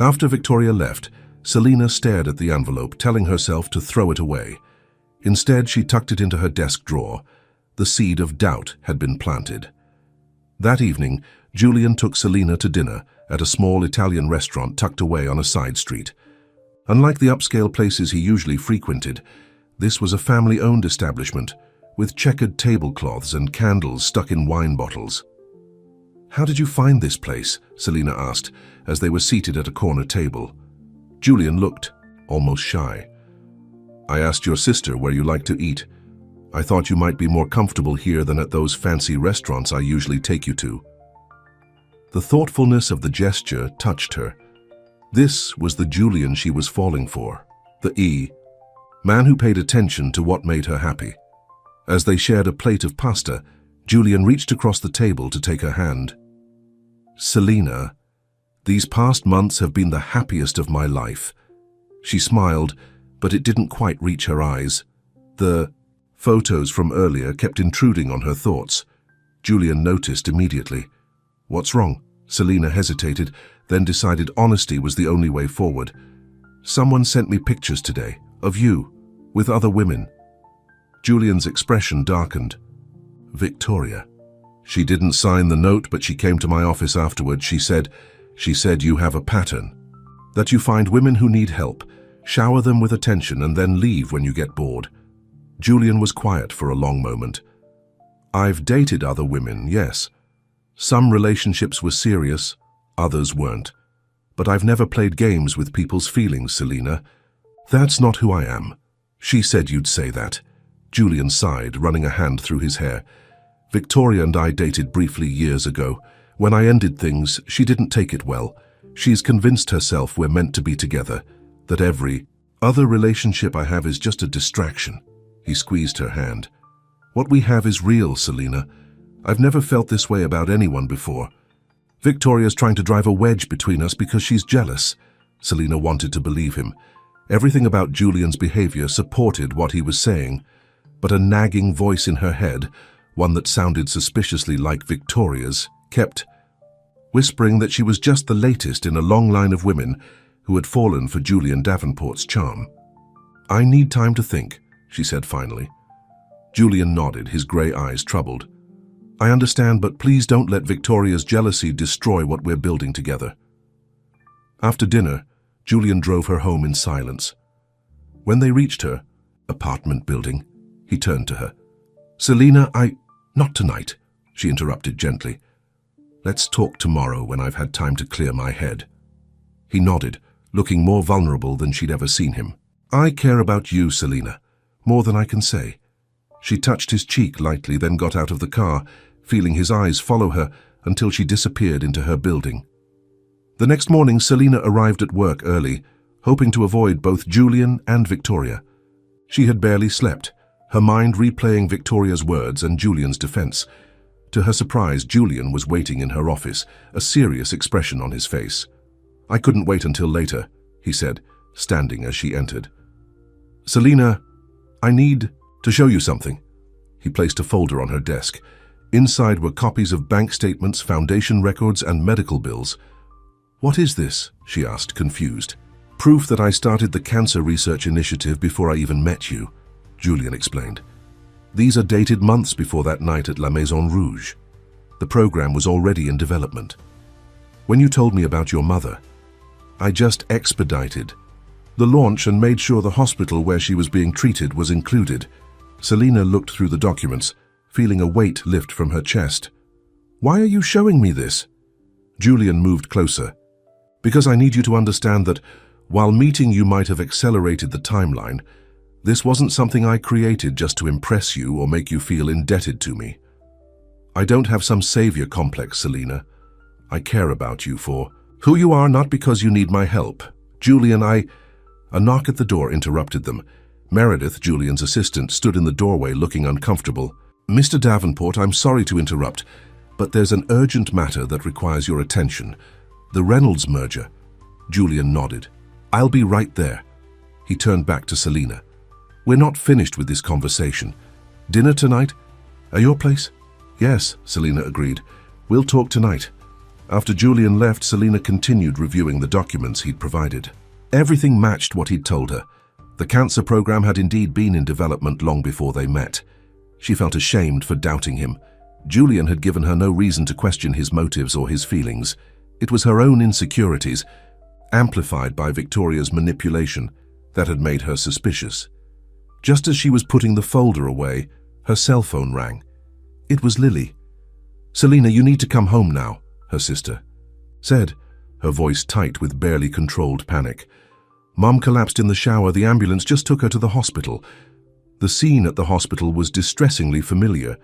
After Victoria left, Selina stared at the envelope, telling herself to throw it away. Instead, she tucked it into her desk drawer. The seed of doubt had been planted. That evening, Julian took Selina to dinner at a small Italian restaurant tucked away on a side street. Unlike the upscale places he usually frequented, this was a family-owned establishment with checkered tablecloths and candles stuck in wine bottles. How did you find this place? Selina asked as they were seated at a corner table. Julian looked almost shy. I asked your sister where you like to eat. I thought you might be more comfortable here than at those fancy restaurants I usually take you to. The thoughtfulness of the gesture touched her. This was the Julian she was falling for, the man who paid attention to what made her happy. As they shared a plate of pasta, Julian reached across the table to take her hand. Selina, these past months have been the happiest of my life. She smiled, but it didn't quite reach her eyes. The photos from earlier kept intruding on her thoughts. Julian noticed immediately. What's wrong? Selina hesitated, then decided honesty was the only way forward. Someone sent me pictures today, of you, with other women. Julian's expression darkened. Victoria. She didn't sign the note, but she came to my office afterward. She said you have a pattern. That you find women who need help, shower them with attention, and then leave when you get bored. Julian was quiet for a long moment. I've dated other women, yes. Some relationships were serious, others weren't. But I've never played games with people's feelings, Selina. That's not who I am. She said you'd say that. Julian sighed, running a hand through his hair. Victoria and I dated briefly years ago. When I ended things, she didn't take it well. She's convinced herself we're meant to be together, that every other relationship I have is just a distraction. He squeezed her hand. What we have is real, Selina. I've never felt this way about anyone before. Victoria's trying to drive a wedge between us because she's jealous. Selina wanted to believe him. Everything about Julian's behavior supported what he was saying, but a nagging voice in her head, one that sounded suspiciously like Victoria's, kept whispering that she was just the latest in a long line of women who had fallen for Julian Davenport's charm. I need time to think, she said finally. Julian nodded, his grey eyes troubled. I understand, but please don't let Victoria's jealousy destroy what we're building together. After dinner, Julian drove her home in silence. When they reached her apartment building, he turned to her. "Selina, Not tonight," she interrupted gently. "Let's talk tomorrow when I've had time to clear my head." He nodded, looking more vulnerable than she'd ever seen him. "I care about you, Selina, more than I can say." She touched his cheek lightly, then got out of the car, feeling his eyes follow her until she disappeared into her building. The next morning, Selina arrived at work early, hoping to avoid both Julian and Victoria. She had barely slept, her mind replaying Victoria's words and Julian's defense. To her surprise, Julian was waiting in her office, a serious expression on his face. "I couldn't wait until later," he said, standing as she entered. "Selina, I need to show you something." He placed a folder on her desk. Inside were copies of bank statements, foundation records, and medical bills. "What is this?" she asked, confused. "Proof that I started the cancer research initiative before I even met you," Julian explained. "These are dated months before that night at La Maison Rouge. The program was already in development. When you told me about your mother, I just expedited the launch and made sure the hospital where she was being treated was included." Selina looked through the documents, feeling a weight lift from her chest. "Why are you showing me this?" Julian moved closer. "Because I need you to understand that, while meeting you might have accelerated the timeline, this wasn't something I created just to impress you or make you feel indebted to me. I don't have some savior complex, Selina. I care about you for who you are, not because you need my help. Julian, A knock at the door interrupted them. Meredith, Julian's assistant, stood in the doorway looking uncomfortable. "Mr. Davenport, I'm sorry to interrupt, but there's an urgent matter that requires your attention. The Reynolds merger." Julian nodded. "I'll be right there." He turned back to Selina. "We're not finished with this conversation. Dinner tonight? At your place?" "Yes," Selina agreed. "We'll talk tonight." After Julian left, Selina continued reviewing the documents he'd provided. Everything matched what he'd told her. The cancer program had indeed been in development long before they met. She felt ashamed for doubting him. Julian had given her no reason to question his motives or his feelings. It was her own insecurities, amplified by Victoria's manipulation, that had made her suspicious. Just as she was putting the folder away, her cell phone rang. It was Lily. "Selina, you need to come home now," her sister said, her voice tight with barely controlled panic. "Mom collapsed in the shower. The ambulance just took her to the hospital." The scene at the hospital was distressingly familiar.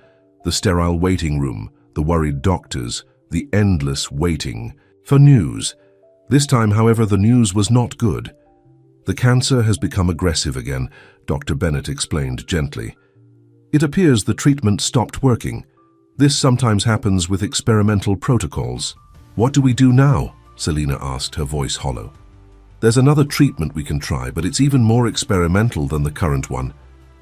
The sterile waiting room, the worried doctors, the endless waiting for news. This time, however, the news was not good. "The cancer has become aggressive again," Dr. Bennett explained gently. "It appears the treatment stopped working. This sometimes happens with experimental protocols." "What do we do now?" Selina asked, her voice hollow. "There's another treatment we can try, but it's even more experimental than the current one.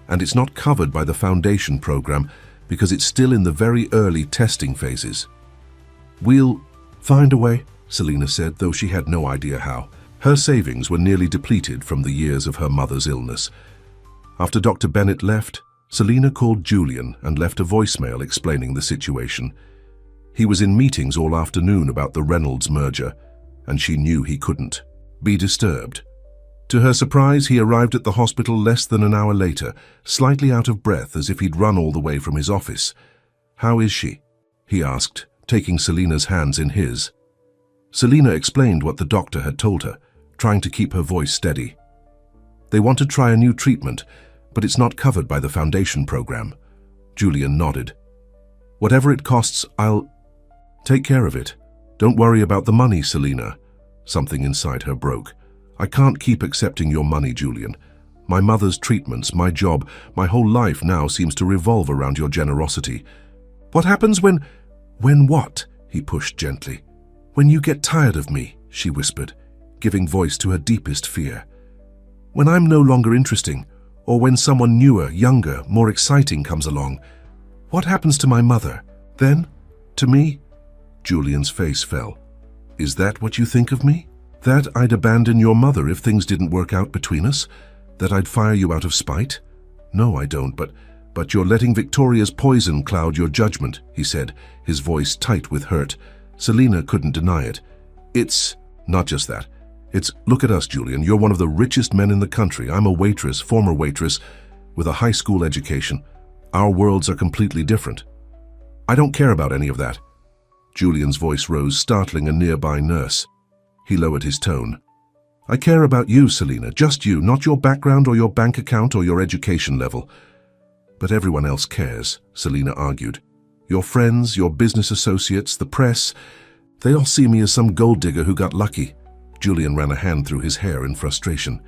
And it's not covered by the foundation program because it's still in the very early testing phases." "We'll find a way," Selina said, though she had no idea how. Her savings were nearly depleted from the years of her mother's illness. After Dr. Bennett left, Selina called Julian and left a voicemail explaining the situation. He was in meetings all afternoon about the Reynolds merger, and she knew he couldn't be disturbed. To her surprise, he arrived at the hospital less than an hour later, slightly out of breath as if he'd run all the way from his office. "How is she?" he asked, taking Selina's hands in his. Selina explained what the doctor had told her, trying to keep her voice steady. "They want to try a new treatment, but it's not covered by the foundation program." Julian nodded. "Whatever it costs, I'll take care of it. Don't worry about the money, Selina." Something inside her broke. "I can't keep accepting your money, Julian. My mother's treatments, my job, my whole life now seems to revolve around your generosity." "What happens when what?" he pushed gently. "When you get tired of me," she whispered, giving voice to her deepest fear. "When I'm no longer interesting, or when someone newer, younger, more exciting comes along. What happens to my mother? Then? To me?" Julian's face fell. "Is that what you think of me? That I'd abandon your mother if things didn't work out between us? That I'd fire you out of spite? No, I don't, but you're letting Victoria's poison cloud your judgment," he said, his voice tight with hurt. Selina couldn't deny it. "It's not just that. Look at us, Julian. You're one of the richest men in the country. I'm a waitress, former waitress, with a high school education. Our worlds are completely different. I don't care about any of that. Julian's voice rose, startling a nearby nurse. He lowered his tone. I care about you, Selina, just you, not your background or your bank account or your education level. But everyone else cares, Selina argued. Your friends, your business associates, the press, they all see me as some gold digger who got lucky. Julian ran a hand through his hair in frustration.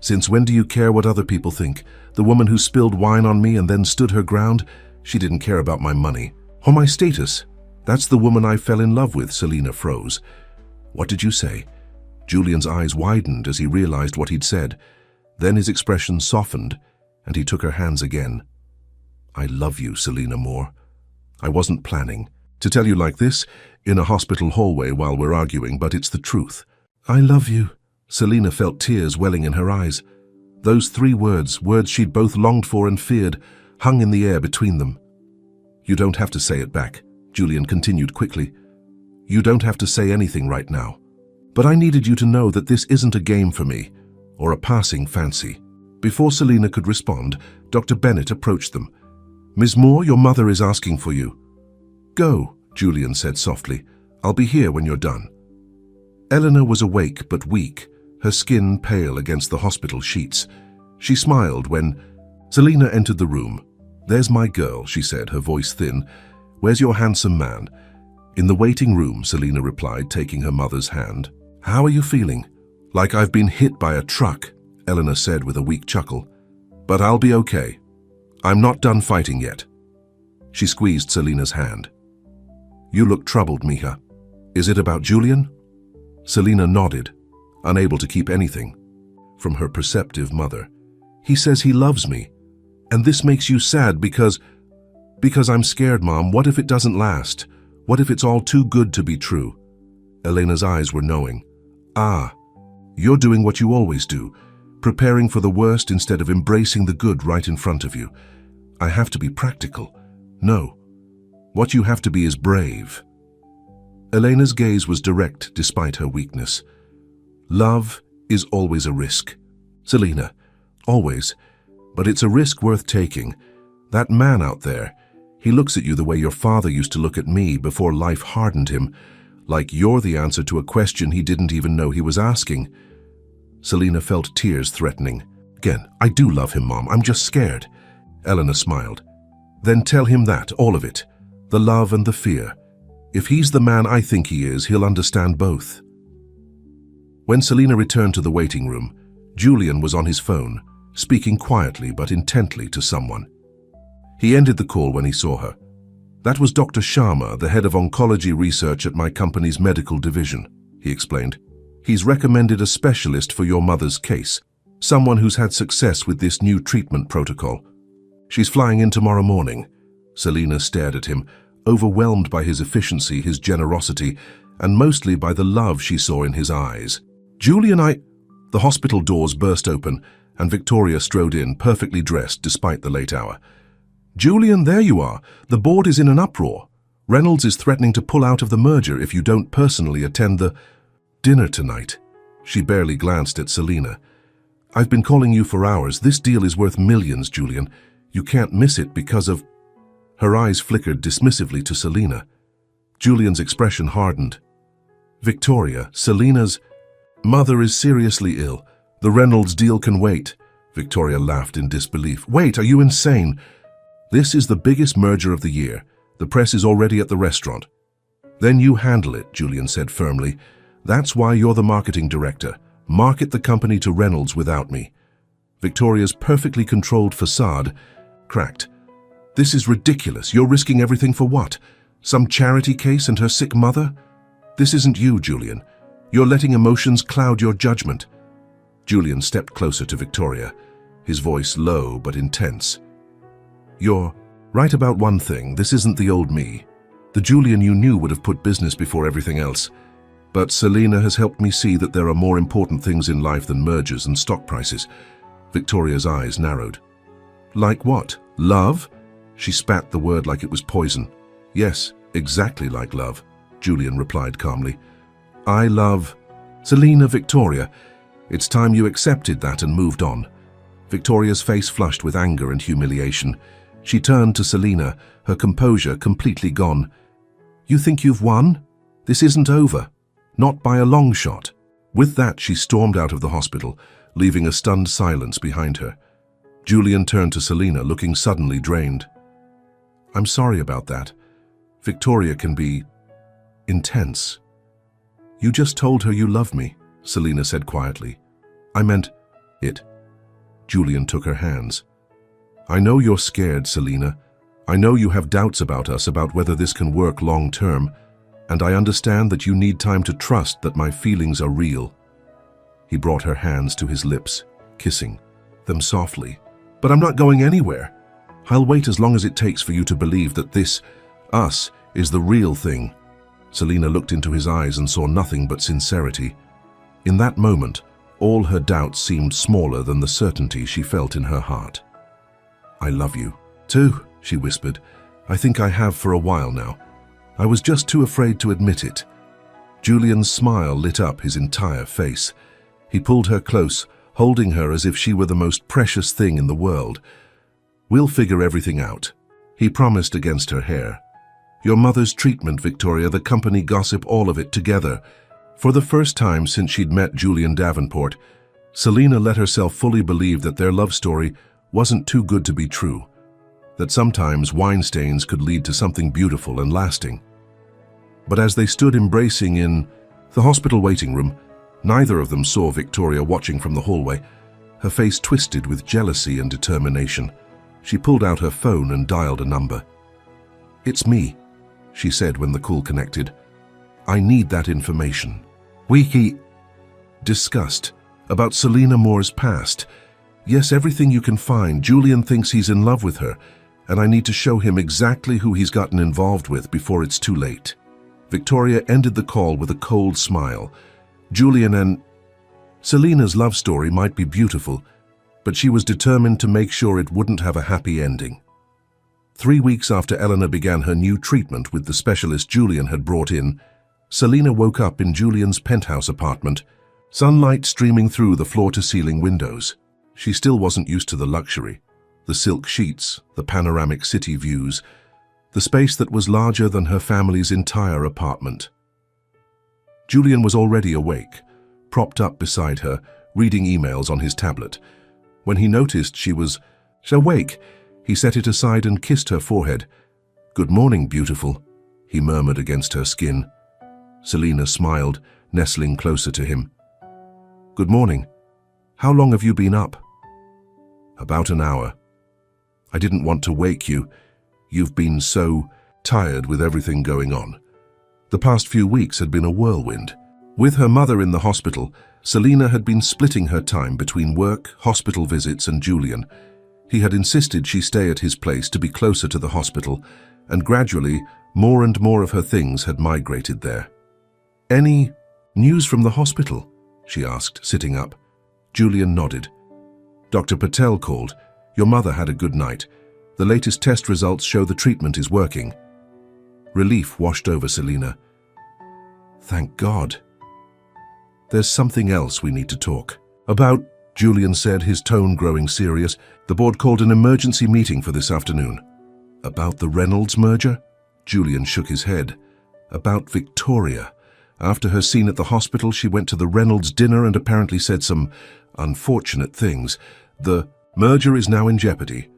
Since when do you care what other people think? The woman who spilled wine on me and then stood her ground, she didn't care about my money. Or my status. That's the woman I fell in love with, Selina froze. What did you say? Julian's eyes widened as he realized what he'd said. Then his expression softened, and he took her hands again. I love you, Selina Moore. I wasn't planning to tell you like this, in a hospital hallway while we're arguing, but it's the truth. I love you. Selina felt tears welling in her eyes. Those 3 words, words she'd both longed for and feared, hung in the air between them. You don't have to say it back, Julian continued quickly. You don't have to say anything right now. But I needed you to know that this isn't a game for me, or a passing fancy. Before Selina could respond, Dr. Bennett approached them. Ms. Moore, your mother is asking for you. Go, Julian said softly. I'll be here when you're done. Eleanor was awake but weak, her skin pale against the hospital sheets. She smiled when Selina entered the room. There's my girl, she said, her voice thin. Where's your handsome man? In the waiting room, Selina replied, taking her mother's hand. How are you feeling? Like I've been hit by a truck, Eleanor said with a weak chuckle. But I'll be okay. I'm not done fighting yet. She squeezed Selina's hand. You look troubled, Mija. Is it about Julian? Selina nodded, unable to keep anything from her perceptive mother. He says he loves me, and this makes you sad because I'm scared, Mom. What if it doesn't last? What if it's all too good to be true? Elena's eyes were knowing. Ah, you're doing what you always do, preparing for the worst instead of embracing the good right in front of you. I have to be practical. No, what you have to be is brave. Elena's gaze was direct despite her weakness. Love is always a risk. Selina, always. But it's a risk worth taking. That man out there, he looks at you the way your father used to look at me before life hardened him, like you're the answer to a question he didn't even know he was asking. Selina felt tears threatening. Again, I do love him, Mom. I'm just scared. Eleanor smiled. Then tell him that, all of it. The love and the fear. If he's the man I think he is, he'll understand both. When Selina returned to the waiting room, Julian was on his phone, speaking quietly but intently to someone. He ended the call when he saw her. That was Dr. Sharma, the head of oncology research at my company's medical division, he explained. He's recommended a specialist for your mother's case, someone who's had success with this new treatment protocol. She's flying in tomorrow morning. Selina stared at him, overwhelmed by his efficiency, his generosity, and mostly by the love she saw in his eyes. Julian, The hospital doors burst open, and Victoria strode in, perfectly dressed despite the late hour. Julian, there you are. The board is in an uproar. Reynolds is threatening to pull out of the merger if you don't personally attend the dinner tonight. She barely glanced at Selina. I've been calling you for hours. This deal is worth millions, Julian. You can't miss it because of... Her eyes flickered dismissively to Selina. Julian's expression hardened. Victoria, Selina's mother is seriously ill. The Reynolds deal can wait. Victoria laughed in disbelief. Wait, are you insane? This is the biggest merger of the year. The press is already at the restaurant. Then you handle it, Julian said firmly. That's why you're the marketing director. Market the company to Reynolds without me. Victoria's perfectly controlled facade cracked. This is ridiculous. You're risking everything for what? Some charity case and her sick mother? This isn't you, Julian. You're letting emotions cloud your judgment. Julian stepped closer to Victoria, his voice low but intense. You're right about one thing. This isn't the old me. The Julian you knew would have put business before everything else. But Selina has helped me see that there are more important things in life than mergers and stock prices. Victoria's eyes narrowed. Like what? Love? She spat the word like it was poison. Yes, exactly like love, Julian replied calmly. I love... Selina, Victoria, it's time you accepted that and moved on. Victoria's face flushed with anger and humiliation. She turned to Selina, her composure completely gone. You think you've won? This isn't over. Not by a long shot. With that, she stormed out of the hospital, leaving a stunned silence behind her. Julian turned to Selina, looking suddenly drained. I'm sorry about that. Victoria can be intense. You just told her you love me, Selina said quietly. I meant it. Julian took her hands. I know you're scared, Selina. I know you have doubts about us, about whether this can work long term, and I understand that you need time to trust that my feelings are real. He brought her hands to his lips, kissing them softly. But I'm not going anywhere. I'll wait as long as it takes for you to believe that this, us, is the real thing. Selina looked into his eyes and saw nothing but sincerity. In that moment, all her doubts seemed smaller than the certainty she felt in her heart. I love you, too, she whispered. I think I have for a while now. I was just too afraid to admit it. Julian's smile lit up his entire face. He pulled her close, holding her as if she were the most precious thing in the world. We'll figure everything out, he promised against her hair. Your mother's treatment, Victoria, the company gossip, all of it together. For the first time since she'd met Julian Davenport, Selina let herself fully believe that their love story wasn't too good to be true, that sometimes wine stains could lead to something beautiful and lasting. But as they stood embracing in the hospital waiting room, neither of them saw Victoria watching from the hallway. Her face twisted with jealousy and determination. She pulled out her phone and dialed a number. It's me, she said when the call connected. I need that information. We discussed about Selina Moore's past. Yes, everything you can find. Julian thinks he's in love with her, and I need to show him exactly who he's gotten involved with before it's too late. Victoria ended the call with a cold smile. Julian and Selina's love story might be beautiful, but she was determined to make sure it wouldn't have a happy ending. 3 weeks after Eleanor began her new treatment with the specialist Julian had brought in, Selina woke up in Julian's penthouse apartment, sunlight streaming through the floor-to-ceiling windows. She still wasn't used to the luxury, the silk sheets, the panoramic city views, the space that was larger than her family's entire apartment. Julian was already awake, propped up beside her, reading emails on his tablet. When he noticed she was awake, he set it aside and kissed her forehead. Good morning, beautiful, he murmured against her skin. Selina smiled, nestling closer to him. Good morning. How long have you been up? About an hour. I didn't want to wake you. You've been so tired with everything going on. The past few weeks had been a whirlwind. With her mother in the hospital, Selina had been splitting her time between work, hospital visits, and Julian. He had insisted she stay at his place to be closer to the hospital, and gradually, more and more of her things had migrated there. Any news from the hospital? She asked, sitting up. Julian nodded. Dr. Patel called. Your mother had a good night. The latest test results show the treatment is working. Relief washed over Selina. Thank God. There's something else we need to talk about, Julian said, his tone growing serious. The board called an emergency meeting for this afternoon. About the Reynolds merger? Julian shook his head. About Victoria. After her scene at the hospital, she went to the Reynolds dinner and apparently said some unfortunate things. The merger is now in jeopardy,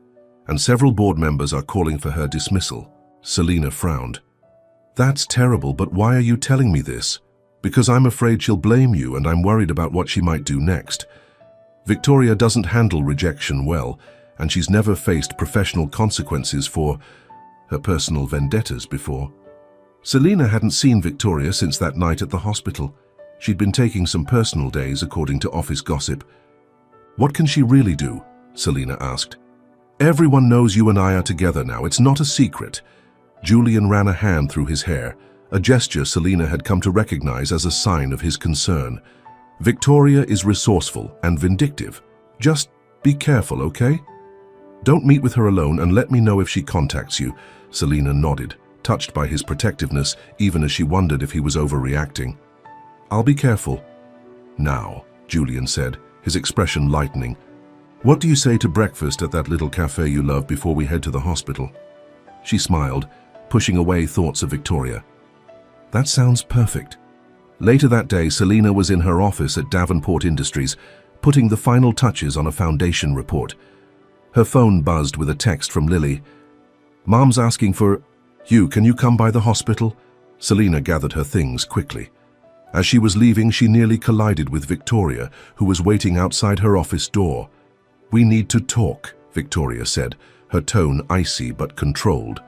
and several board members are calling for her dismissal. Selina frowned. That's terrible, but why are you telling me this? Because I'm afraid she'll blame you, and I'm worried about what she might do next. Victoria doesn't handle rejection well, and she's never faced professional consequences for her personal vendettas before. Selina hadn't seen Victoria since that night at the hospital. She'd been taking some personal days, according to office gossip. What can she really do? Selina asked. Everyone knows you and I are together now. It's not a secret. Julian ran a hand through his hair, a gesture Selina had come to recognize as a sign of his concern. Victoria is resourceful and vindictive. Just be careful, okay? Don't meet with her alone and let me know if she contacts you. Selina nodded, touched by his protectiveness, even as she wondered if he was overreacting. I'll be careful. "Now," Julian said, his expression lightening. "What do you say to breakfast at that little cafe you love before we head to the hospital?" She smiled, pushing away thoughts of Victoria. "That sounds perfect." Later that day, Selina was in her office at Davenport Industries, putting the final touches on a foundation report. Her phone buzzed with a text from Lily. "Mom's asking for... Hugh, can you come by the hospital?" Selina gathered her things quickly. As she was leaving, she nearly collided with Victoria, who was waiting outside her office door. "We need to talk," Victoria said, her tone icy but controlled.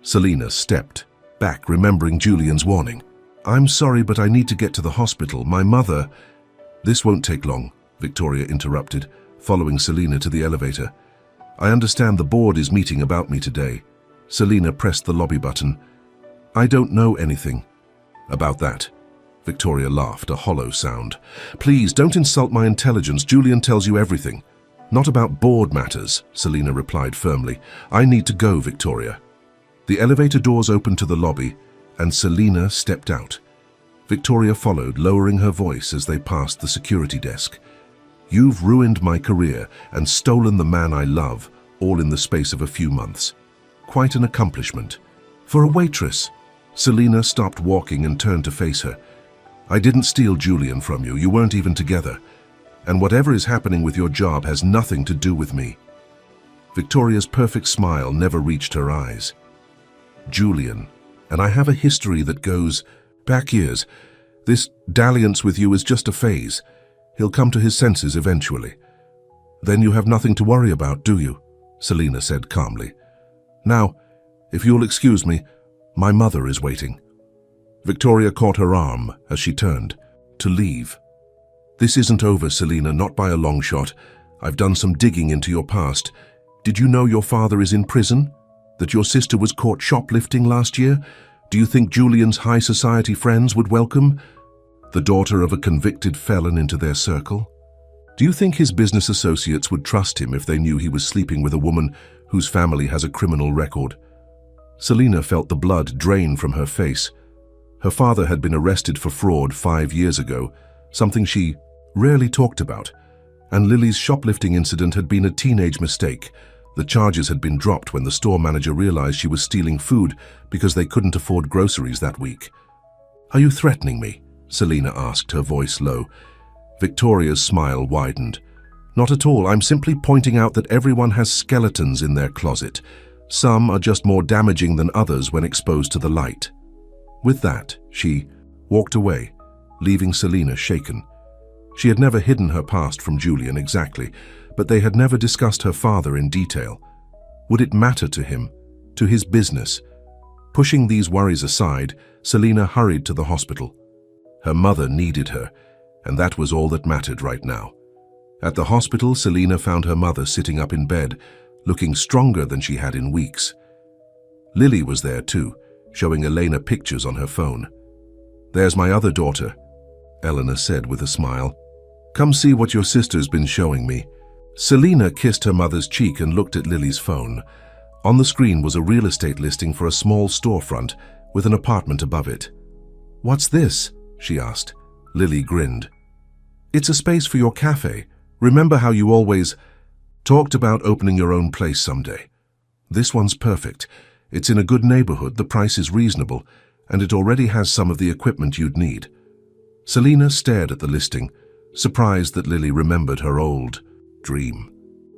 Selina stepped back, remembering Julian's warning. "I'm sorry, but I need to get to the hospital. My mother—" "This won't take long," Victoria interrupted, following Selina to the elevator. "I understand the board is meeting about me today." Selina pressed the lobby button. "I don't know anything about that." Victoria laughed, a hollow sound. "Please, don't insult my intelligence. Julian tells you everything." "Not about board matters," Selina replied firmly. "I need to go, Victoria." The elevator doors opened to the lobby, and Selina stepped out. Victoria followed, lowering her voice as they passed the security desk. "You've ruined my career and stolen the man I love, all in the space of a few months. Quite an accomplishment. For a waitress." Selina stopped walking and turned to face her. "I didn't steal Julian from you. You weren't even together. And whatever is happening with your job has nothing to do with me." Victoria's perfect smile never reached her eyes. "Julian, and I have a history that goes back years. This dalliance with you is just a phase. He'll come to his senses eventually." "Then you have nothing to worry about, do you?" Selina said calmly. "Now, if you'll excuse me, my mother is waiting." Victoria caught her arm as she turned to leave. "This isn't over, Selina, not by a long shot. I've done some digging into your past. Did you know your father is in prison? That your sister was caught shoplifting last year? Do you think Julian's high society friends would welcome the daughter of a convicted felon into their circle? Do you think his business associates would trust him if they knew he was sleeping with a woman whose family has a criminal record?" Selina felt the blood drain from her face. Her father had been arrested for fraud 5 years ago, something she rarely talked about, and Lily's shoplifting incident had been a teenage mistake. The charges had been dropped when the store manager realized she was stealing food because they couldn't afford groceries that week. "Are you threatening me?" Selina asked, her voice low. Victoria's smile widened. "Not at all. I'm simply pointing out that everyone has skeletons in their closet. Some are just more damaging than others when exposed to the light." With that, she walked away, leaving Selina shaken. She had never hidden her past from Julian exactly, but they had never discussed her father in detail. Would it matter to him, to his business? Pushing these worries aside, Selina hurried to the hospital. Her mother needed her, and that was all that mattered right now. At the hospital, Selina found her mother sitting up in bed, looking stronger than she had in weeks. Lily was there too, showing Elena pictures on her phone. "There's my other daughter," Eleanor said with a smile. "Come see what your sister's been showing me." Selina kissed her mother's cheek and looked at Lily's phone. On the screen was a real estate listing for a small storefront with an apartment above it. "What's this?" she asked. Lily grinned. "It's a space for your cafe. Remember how you always talked about opening your own place someday? This one's perfect. It's in a good neighborhood, the price is reasonable, and it already has some of the equipment you'd need." Selina stared at the listing, surprised that Lily remembered her old dream.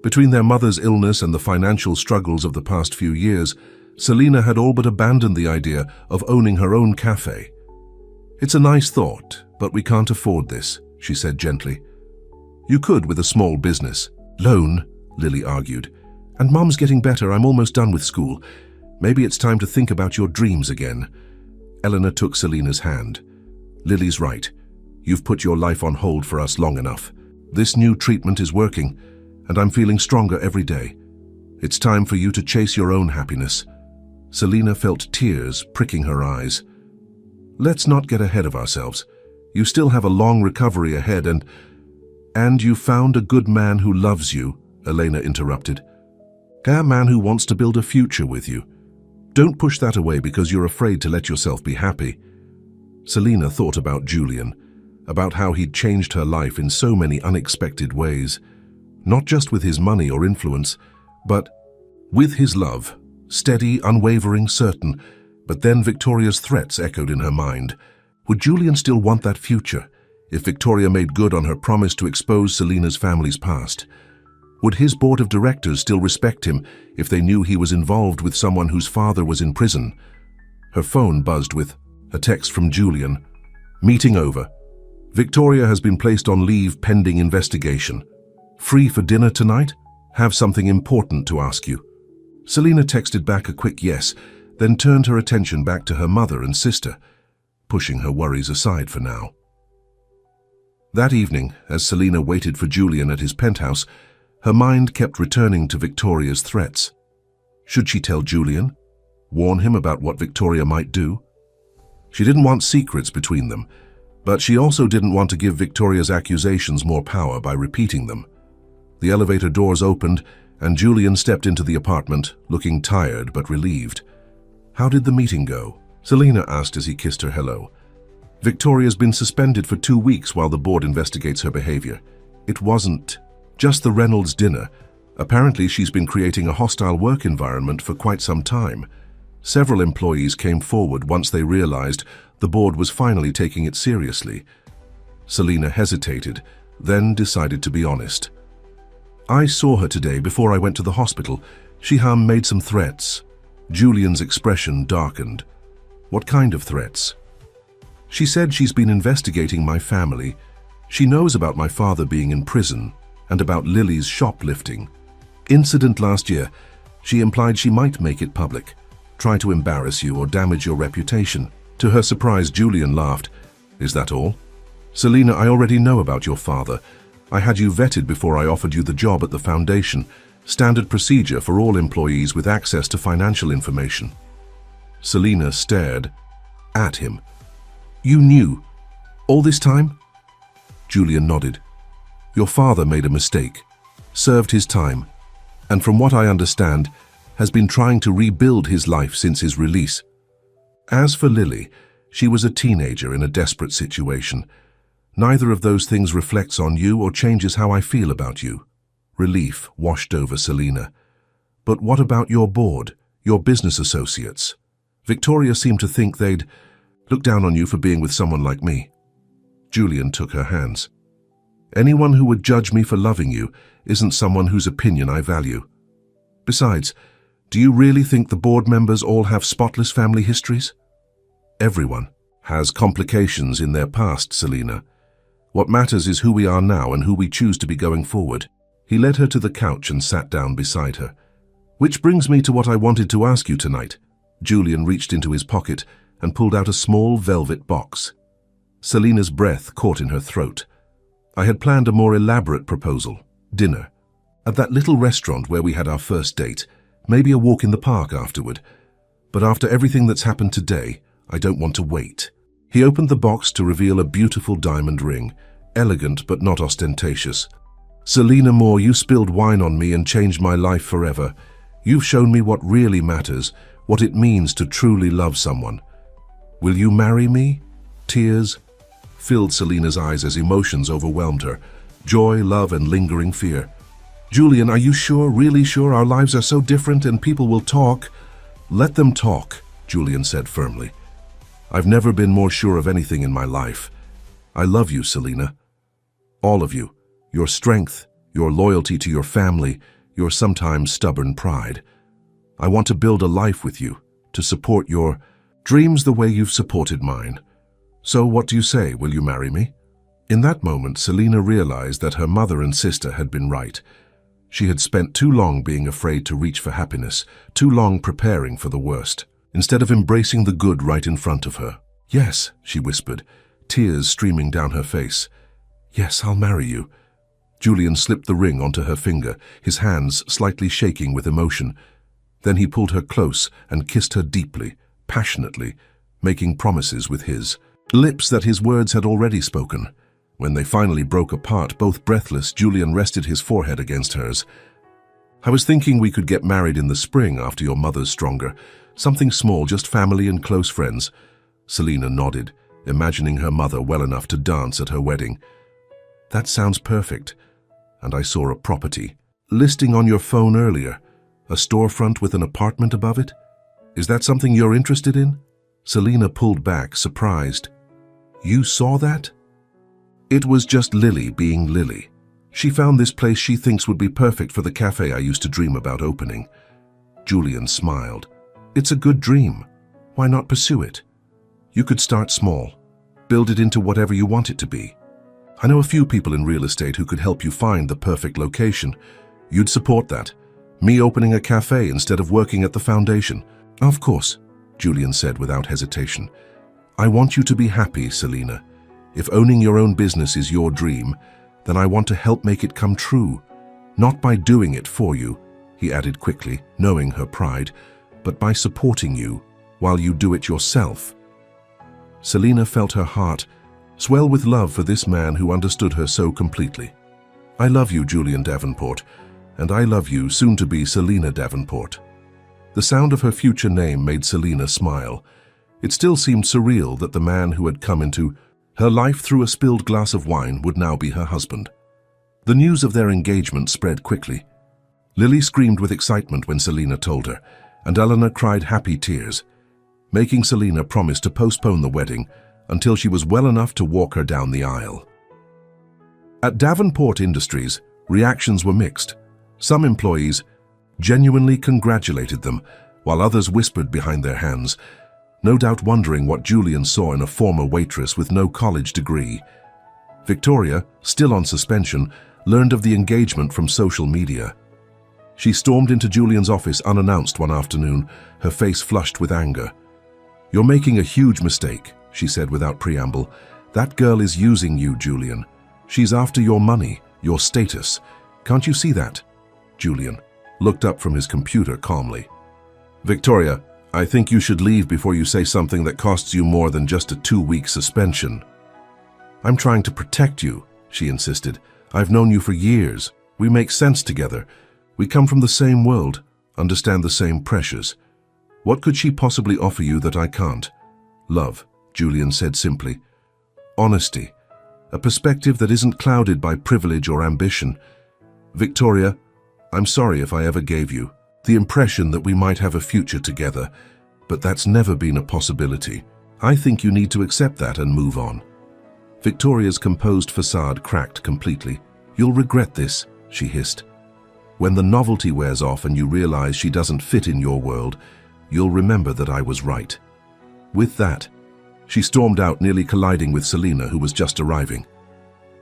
Between their mother's illness and the financial struggles of the past few years, Selina had all but abandoned the idea of owning her own cafe. "It's a nice thought, but we can't afford this," she said gently. "You could with a small business loan," Lily argued. "And Mom's getting better. I'm almost done with school. Maybe it's time to think about your dreams again." Eleanor took Selina's hand. "Lily's right. You've put your life on hold for us long enough. This new treatment is working, and I'm feeling stronger every day. It's time for you to chase your own happiness." Selina felt tears pricking her eyes. "Let's not get ahead of ourselves. You still have a long recovery ahead and you found a good man who loves you," Elena interrupted. "A man who wants to build a future with you. Don't push that away because you're afraid to let yourself be happy." Selina thought about Julian. about how he'd changed her life in so many unexpected ways, not just with his money or influence, but with his love, steady, unwavering, certain. But then Victoria's threats echoed in her mind. Would Julian still want that future if Victoria made good on her promise to expose Selina's family's past? Would his board of directors still respect him if they knew he was involved with someone whose father was in prison? Her phone buzzed with a text from Julian. Meeting over. Victoria has been placed on leave pending investigation. Free for dinner tonight? Have something important to ask you. Selina texted back a quick yes, then turned her attention back to her mother and sister, pushing her worries aside for now. That evening, as Selina waited for Julian at his penthouse, her mind kept returning to Victoria's threats. Should she tell Julian? Warn him about what Victoria might do? She didn't want secrets between them, but she also didn't want to give Victoria's accusations more power by repeating them. The elevator doors opened, and Julian stepped into the apartment, looking tired but relieved. How did the meeting go? Selina asked as he kissed her hello. Victoria's been suspended for 2 weeks while the board investigates her behavior. It wasn't just the Reynolds dinner. Apparently she's been creating a hostile work environment for quite some time. Several employees came forward once they realized the board was finally taking it seriously. Selina hesitated, then decided to be honest. I saw her today before I went to the hospital. She made some threats. Julian's expression darkened. What kind of threats? She said she's been investigating my family. She knows about my father being in prison and about Lily's shoplifting incident last year. She implied she might make it public, try to embarrass you or damage your reputation. To her surprise, Julian laughed. Is that all? Selina, I already know about your father. I had you vetted before I offered you the job at the foundation. Standard procedure for all employees with access to financial information. Selina stared at him. You knew all this time? Julian nodded. Your father made a mistake, served his time, and from what I understand, has been trying to rebuild his life since his release. As for Lily, she was a teenager in a desperate situation. Neither of those things reflects on you or changes how I feel about you. Relief washed over Selina. But what about your board, your business associates? Victoria seemed to think they'd look down on you for being with someone like me. Julian took her hands. Anyone who would judge me for loving you isn't someone whose opinion I value. Besides, do you really think the board members all have spotless family histories? Everyone has complications in their past, Selina. What matters is who we are now and who we choose to be going forward. He led her to the couch and sat down beside her. Which brings me to what I wanted to ask you tonight. Julian reached into his pocket and pulled out a small velvet box. Selina's breath caught in her throat. I had planned a more elaborate proposal. Dinner. At that little restaurant where we had our first date. Maybe a walk in the park afterward. But after everything that's happened today, I don't want to wait. He opened the box to reveal a beautiful diamond ring, elegant but not ostentatious. Selina Moore, you spilled wine on me and changed my life forever. You've shown me what really matters, what it means to truly love someone. Will you marry me? Tears filled Selina's eyes as emotions overwhelmed her. Joy, love, and lingering fear. Julian, are you sure, really sure our lives are so different and people will talk? Let them talk, Julian said firmly. I've never been more sure of anything in my life. I love you, Selina. All of you. Your strength, your loyalty to your family, your sometimes stubborn pride. I want to build a life with you, to support your dreams the way you've supported mine. So what do you say, will you marry me? In that moment, Selina realized that her mother and sister had been right. She had spent too long being afraid to reach for happiness, too long preparing for the worst, instead of embracing the good right in front of her. Yes, she whispered, tears streaming down her face. Yes, I'll marry you. Julian slipped the ring onto her finger, his hands slightly shaking with emotion. Then he pulled her close and kissed her deeply, passionately, making promises with his lips that his words had already spoken. When they finally broke apart, both breathless, Julian rested his forehead against hers. I was thinking we could get married in the spring after your mother's stronger. Something small, just family and close friends. Selina nodded, imagining her mother well enough to dance at her wedding. That sounds perfect. And I saw a property listing on your phone earlier, a storefront with an apartment above it. Is that something you're interested in? Selina pulled back, surprised. You saw that? It was just Lily being Lily. She found this place she thinks would be perfect for the cafe I used to dream about opening. Julian smiled. It's a good dream. Why not pursue it? You could start small, build it into whatever you want it to be. I know a few people in real estate who could help you find the perfect location. You'd support that. Me opening a cafe instead of working at the foundation. Of course, Julian said without hesitation. I want you to be happy, Selina. If owning your own business is your dream, then I want to help make it come true. Not by doing it for you, he added quickly, knowing her pride, but by supporting you while you do it yourself. Selina felt her heart swell with love for this man who understood her so completely. I love you, Julian Davenport, and I love you, soon-to-be Selina Davenport. The sound of her future name made Selina smile. It still seemed surreal that the man who had come into her life through a spilled glass of wine would now be her husband. The news of their engagement spread quickly. Lily screamed with excitement when Selina told her, and Eleanor cried happy tears, making Selina promise to postpone the wedding until she was well enough to walk her down the aisle. At Davenport Industries, reactions were mixed. Some employees genuinely congratulated them, while others whispered behind their hands, no doubt wondering what Julian saw in a former waitress with no college degree. Victoria, still on suspension, learned of the engagement from social media. She stormed into Julian's office unannounced one afternoon, her face flushed with anger. "You're making a huge mistake," she said without preamble. "That girl is using you, Julian. She's after your money, your status. Can't you see that?" Julian looked up from his computer calmly. "Victoria, I think you should leave before you say something that costs you more than just a 2-week suspension." "I'm trying to protect you," she insisted. "I've known you for years. We make sense together. We come from the same world, understand the same pressures. What could she possibly offer you that I can't?" "Love," Julian said simply. "Honesty. A perspective that isn't clouded by privilege or ambition. Victoria, I'm sorry if I ever gave you the impression that we might have a future together, but that's never been a possibility. I think you need to accept that and move on." Victoria's composed facade cracked completely. "You'll regret this," she hissed. "When the novelty wears off and you realize she doesn't fit in your world, you'll remember that I was right." With that, she stormed out, nearly colliding with Selina, who was just arriving.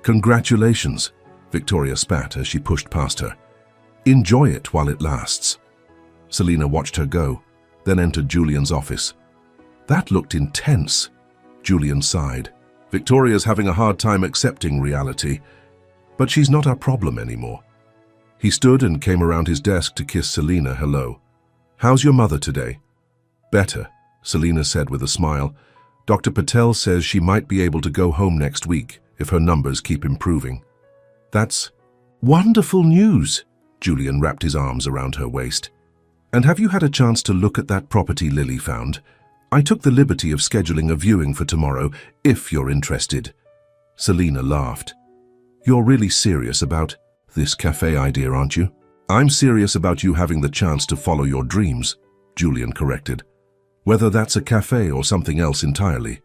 "Congratulations," Victoria spat as she pushed past her. "Enjoy it while it lasts." Selina watched her go, then entered Julian's office. "That looked intense," Julian sighed. "Victoria's having a hard time accepting reality, but she's not our problem anymore." He stood and came around his desk to kiss Selina hello. "How's your mother today?" "Better," Selina said with a smile. "Dr. Patel says she might be able to go home next week if her numbers keep improving." "That's wonderful news," Julian wrapped his arms around her waist. "And have you had a chance to look at that property Lily found? I took the liberty of scheduling a viewing for tomorrow, if you're interested." Selina laughed. "You're really serious about this cafe idea, aren't you?" "I'm serious about you having the chance to follow your dreams," Julian corrected. "Whether that's a cafe or something else entirely."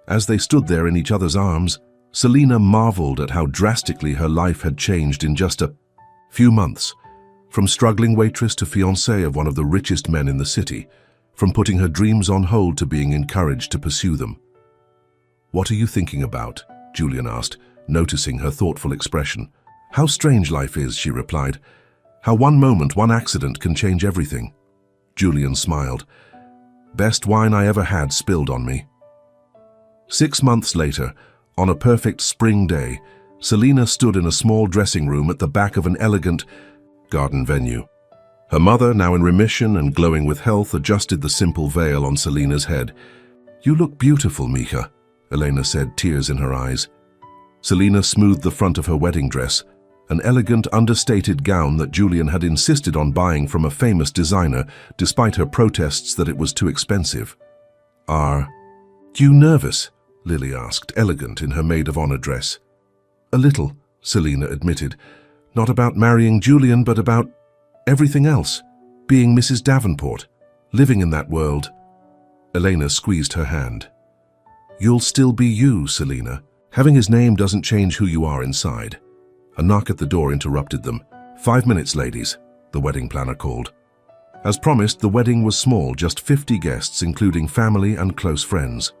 As they stood there in each other's arms, Selina marveled at how drastically her life had changed in just a few months. From struggling waitress to fiancée of one of the richest men in the city, from putting her dreams on hold to being encouraged to pursue them. "What are you thinking about?" Julian asked, noticing her thoughtful expression. "How strange life is," she replied. "How one moment, one accident can change everything." Julian smiled. "Best wine I ever had spilled on me." 6 months later, on a perfect spring day, Selina stood in a small dressing room at the back of an elegant garden venue. Her mother, now in remission and glowing with health, adjusted the simple veil on Selina's head. "You look beautiful, Mika," Elena said, tears in her eyes. Selina smoothed the front of her wedding dress, an elegant, understated gown that Julian had insisted on buying from a famous designer, despite her protests that it was too expensive. "Are you nervous?" Lily asked, elegant in her maid-of-honor dress. A little, Selina admitted. Not about marrying Julian, but about everything else. Being Mrs. Davenport, living in that world. Elena squeezed her hand. You'll still be you, Selina. Having his name doesn't change who you are inside. A knock at the door interrupted them. 5 minutes, ladies, the wedding planner called. As promised, the wedding was small, just 50 guests, including family and close friends.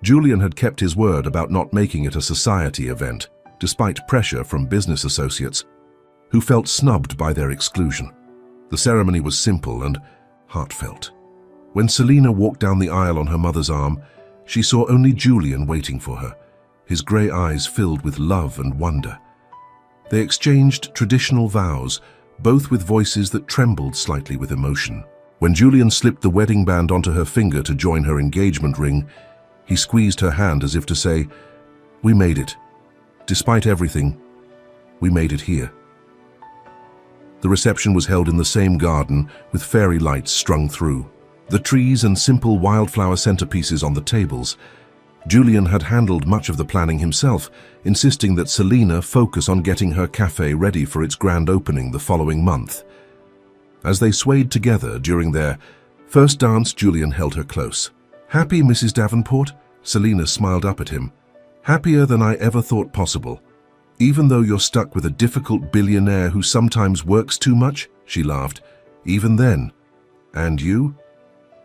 Julian had kept his word about not making it a society event, despite pressure from business associates, who felt snubbed by their exclusion. The ceremony was simple and heartfelt. When Selina walked down the aisle on her mother's arm, she saw only Julian waiting for her, his grey eyes filled with love and wonder. They exchanged traditional vows, both with voices that trembled slightly with emotion. When Julian slipped the wedding band onto her finger to join her engagement ring, he squeezed her hand as if to say, "We made it. Despite everything, we made it here." The reception was held in the same garden, with fairy lights strung through. The trees and simple wildflower centerpieces on the tables. Julian had handled much of the planning himself, insisting that Selina focus on getting her cafe ready for its grand opening the following month. As they swayed together during their first dance, Julian held her close. "Happy, Mrs. Davenport?" Selina smiled up at him. "Happier than I ever thought possible. Even though you're stuck with a difficult billionaire who sometimes works too much," she laughed. "Even then. And you?"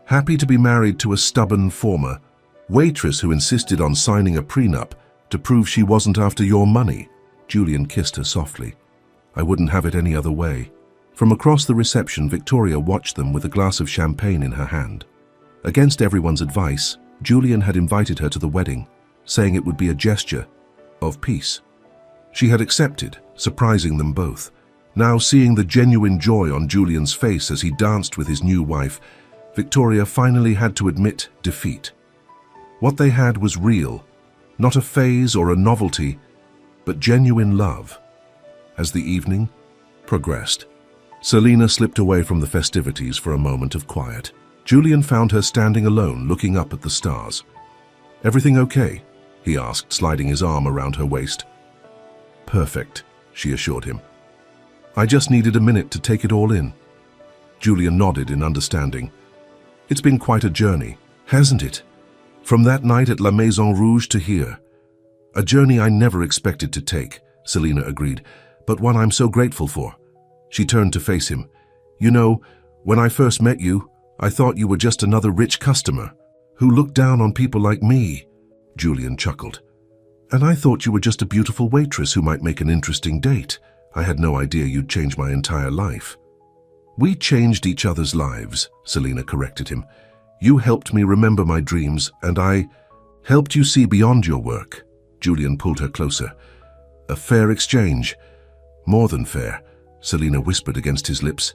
"Happy to be married to a stubborn former waitress who insisted on signing a prenup to prove she wasn't after your money." Julian kissed her softly. "I wouldn't have it any other way." From across the reception, Victoria watched them with a glass of champagne in her hand. Against everyone's advice, Julian had invited her to the wedding, saying it would be a gesture of peace. She had accepted, surprising them both. Now, seeing the genuine joy on Julian's face as he danced with his new wife, Victoria finally had to admit defeat. What they had was real, not a phase or a novelty, but genuine love. As the evening progressed, Selina slipped away from the festivities for a moment of quiet. Julian found her standing alone, looking up at the stars. "Everything okay?" he asked, sliding his arm around her waist. "Perfect," she assured him. "I just needed a minute to take it all in." Julian nodded in understanding. "It's been quite a journey, hasn't it? From that night at La Maison Rouge to here. A journey I never expected to take," Selina agreed, "but one I'm so grateful for." She turned to face him. "You know, when I first met you, I thought you were just another rich customer who looked down on people like me." Julian chuckled. "And I thought you were just a beautiful waitress who might make an interesting date. I had no idea you'd change my entire life." "We changed each other's lives," Selina corrected him. "You helped me remember my dreams, and I helped you see beyond your work." Julian pulled her closer. "A fair exchange." "More than fair," Selina whispered against his lips.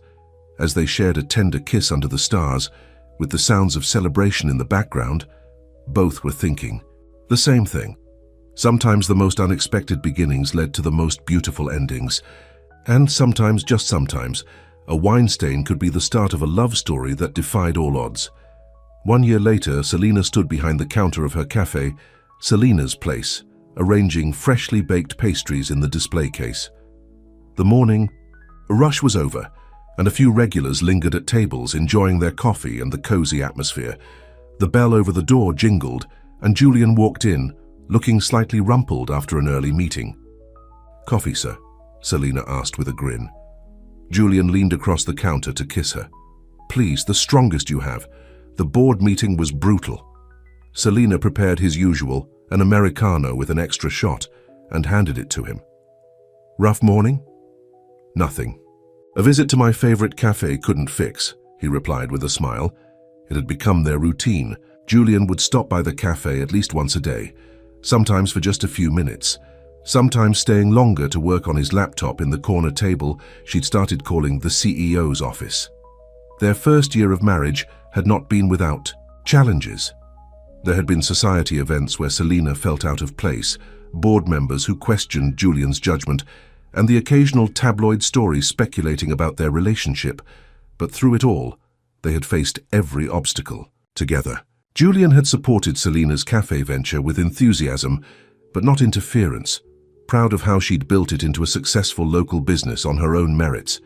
As they shared a tender kiss under the stars, with the sounds of celebration in the background, both were thinking the same thing. Sometimes the most unexpected beginnings led to the most beautiful endings. And sometimes, just sometimes, a wine stain could be the start of a love story that defied all odds. 1 year later, Selina stood behind the counter of her cafe, Selina's Place, arranging freshly baked pastries in the display case. The morning rush was over, and a few regulars lingered at tables, enjoying their coffee and the cozy atmosphere. The bell over the door jingled, and Julian walked in, looking slightly rumpled after an early meeting. "Coffee, sir?" Selina asked with a grin. Julian leaned across the counter to kiss her. "Please, the strongest you have. The board meeting was brutal." Selina prepared his usual, an Americano with an extra shot, and handed it to him. "Rough morning?" "Nothing. A visit to my favorite cafe couldn't fix," he replied with a smile. It had become their routine. Julian would stop by the cafe at least once a day, sometimes for just a few minutes, sometimes staying longer to work on his laptop in the corner table she'd started calling the CEO's office. Their first year of marriage had not been without challenges. There had been society events where Selina felt out of place, board members who questioned Julian's judgment, and the occasional tabloid story speculating about their relationship. But through it all, they had faced every obstacle together. Julian had supported Selina's cafe venture with enthusiasm, but not interference, proud of how she'd built it into a successful local business on her own merits.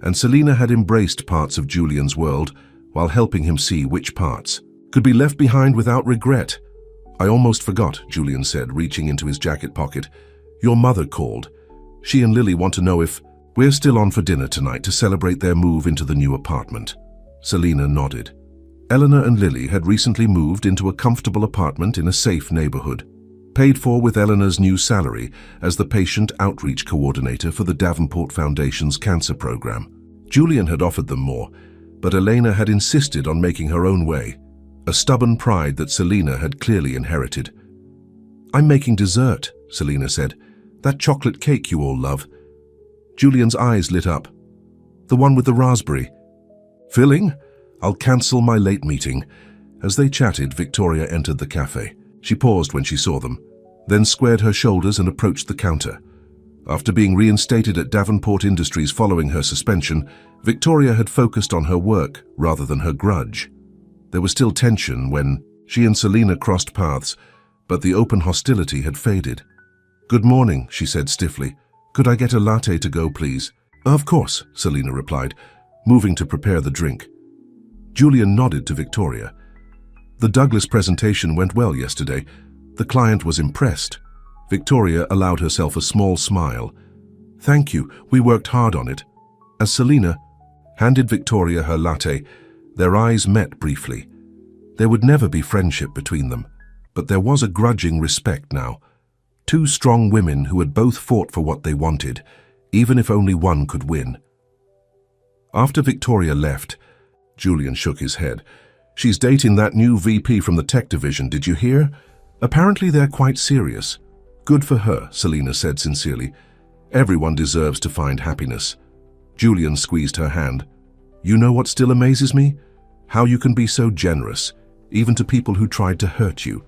And Selina had embraced parts of Julian's world while helping him see which parts could be left behind without regret. "I almost forgot," Julian said, reaching into his jacket pocket. "Your mother called. She and Lily want to know if we're still on for dinner tonight to celebrate their move into the new apartment." Selina nodded. Eleanor and Lily had recently moved into a comfortable apartment in a safe neighborhood, paid for with Eleanor's new salary as the patient outreach coordinator for the Davenport Foundation's cancer program. Julian had offered them more, but Elena had insisted on making her own way, a stubborn pride that Selina had clearly inherited. "I'm making dessert," Selina said. "That chocolate cake you all love." Julian's eyes lit up. "The one with the raspberry." "Filling? I'll cancel my late meeting." As they chatted, Victoria entered the cafe. She paused when she saw them, then squared her shoulders and approached the counter. After being reinstated at Davenport Industries following her suspension, Victoria had focused on her work rather than her grudge. There was still tension when she and Selina crossed paths, but the open hostility had faded. "Good morning," she said stiffly. "Could I get a latte to go, please?" "Of course," Selina replied, moving to prepare the drink. Julian nodded to Victoria. "The Douglas presentation went well yesterday. The client was impressed." Victoria allowed herself a small smile. "Thank you, we worked hard on it." As Selina handed Victoria her latte, their eyes met briefly. There would never be friendship between them, but there was a grudging respect now. Two strong women who had both fought for what they wanted, even if only one could win. After Victoria left, Julian shook his head. "She's dating that new VP from the tech division, did you hear? Apparently they're quite serious." "Good for her," Selina said sincerely. "Everyone deserves to find happiness." Julian squeezed her hand. "You know what still amazes me? How you can be so generous, even to people who tried to hurt you."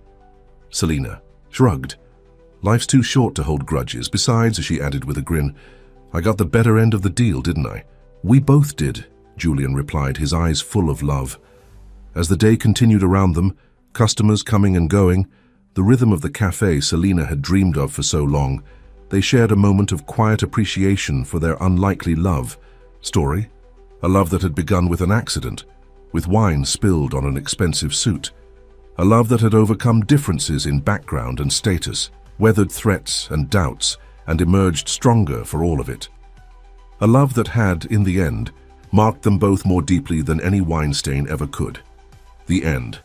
Selina shrugged. "Life's too short to hold grudges. Besides," she added with a grin, "I got the better end of the deal, didn't I?" "We both did," Julian replied, his eyes full of love. As the day continued around them, customers coming and going, the rhythm of the cafe Selina had dreamed of for so long, they shared a moment of quiet appreciation for their unlikely love story, a love that had begun with an accident, with wine spilled on an expensive suit, a love that had overcome differences in background and status, weathered threats and doubts, and emerged stronger for all of it. A love that had, in the end, marked them both more deeply than any wine stain ever could. The end.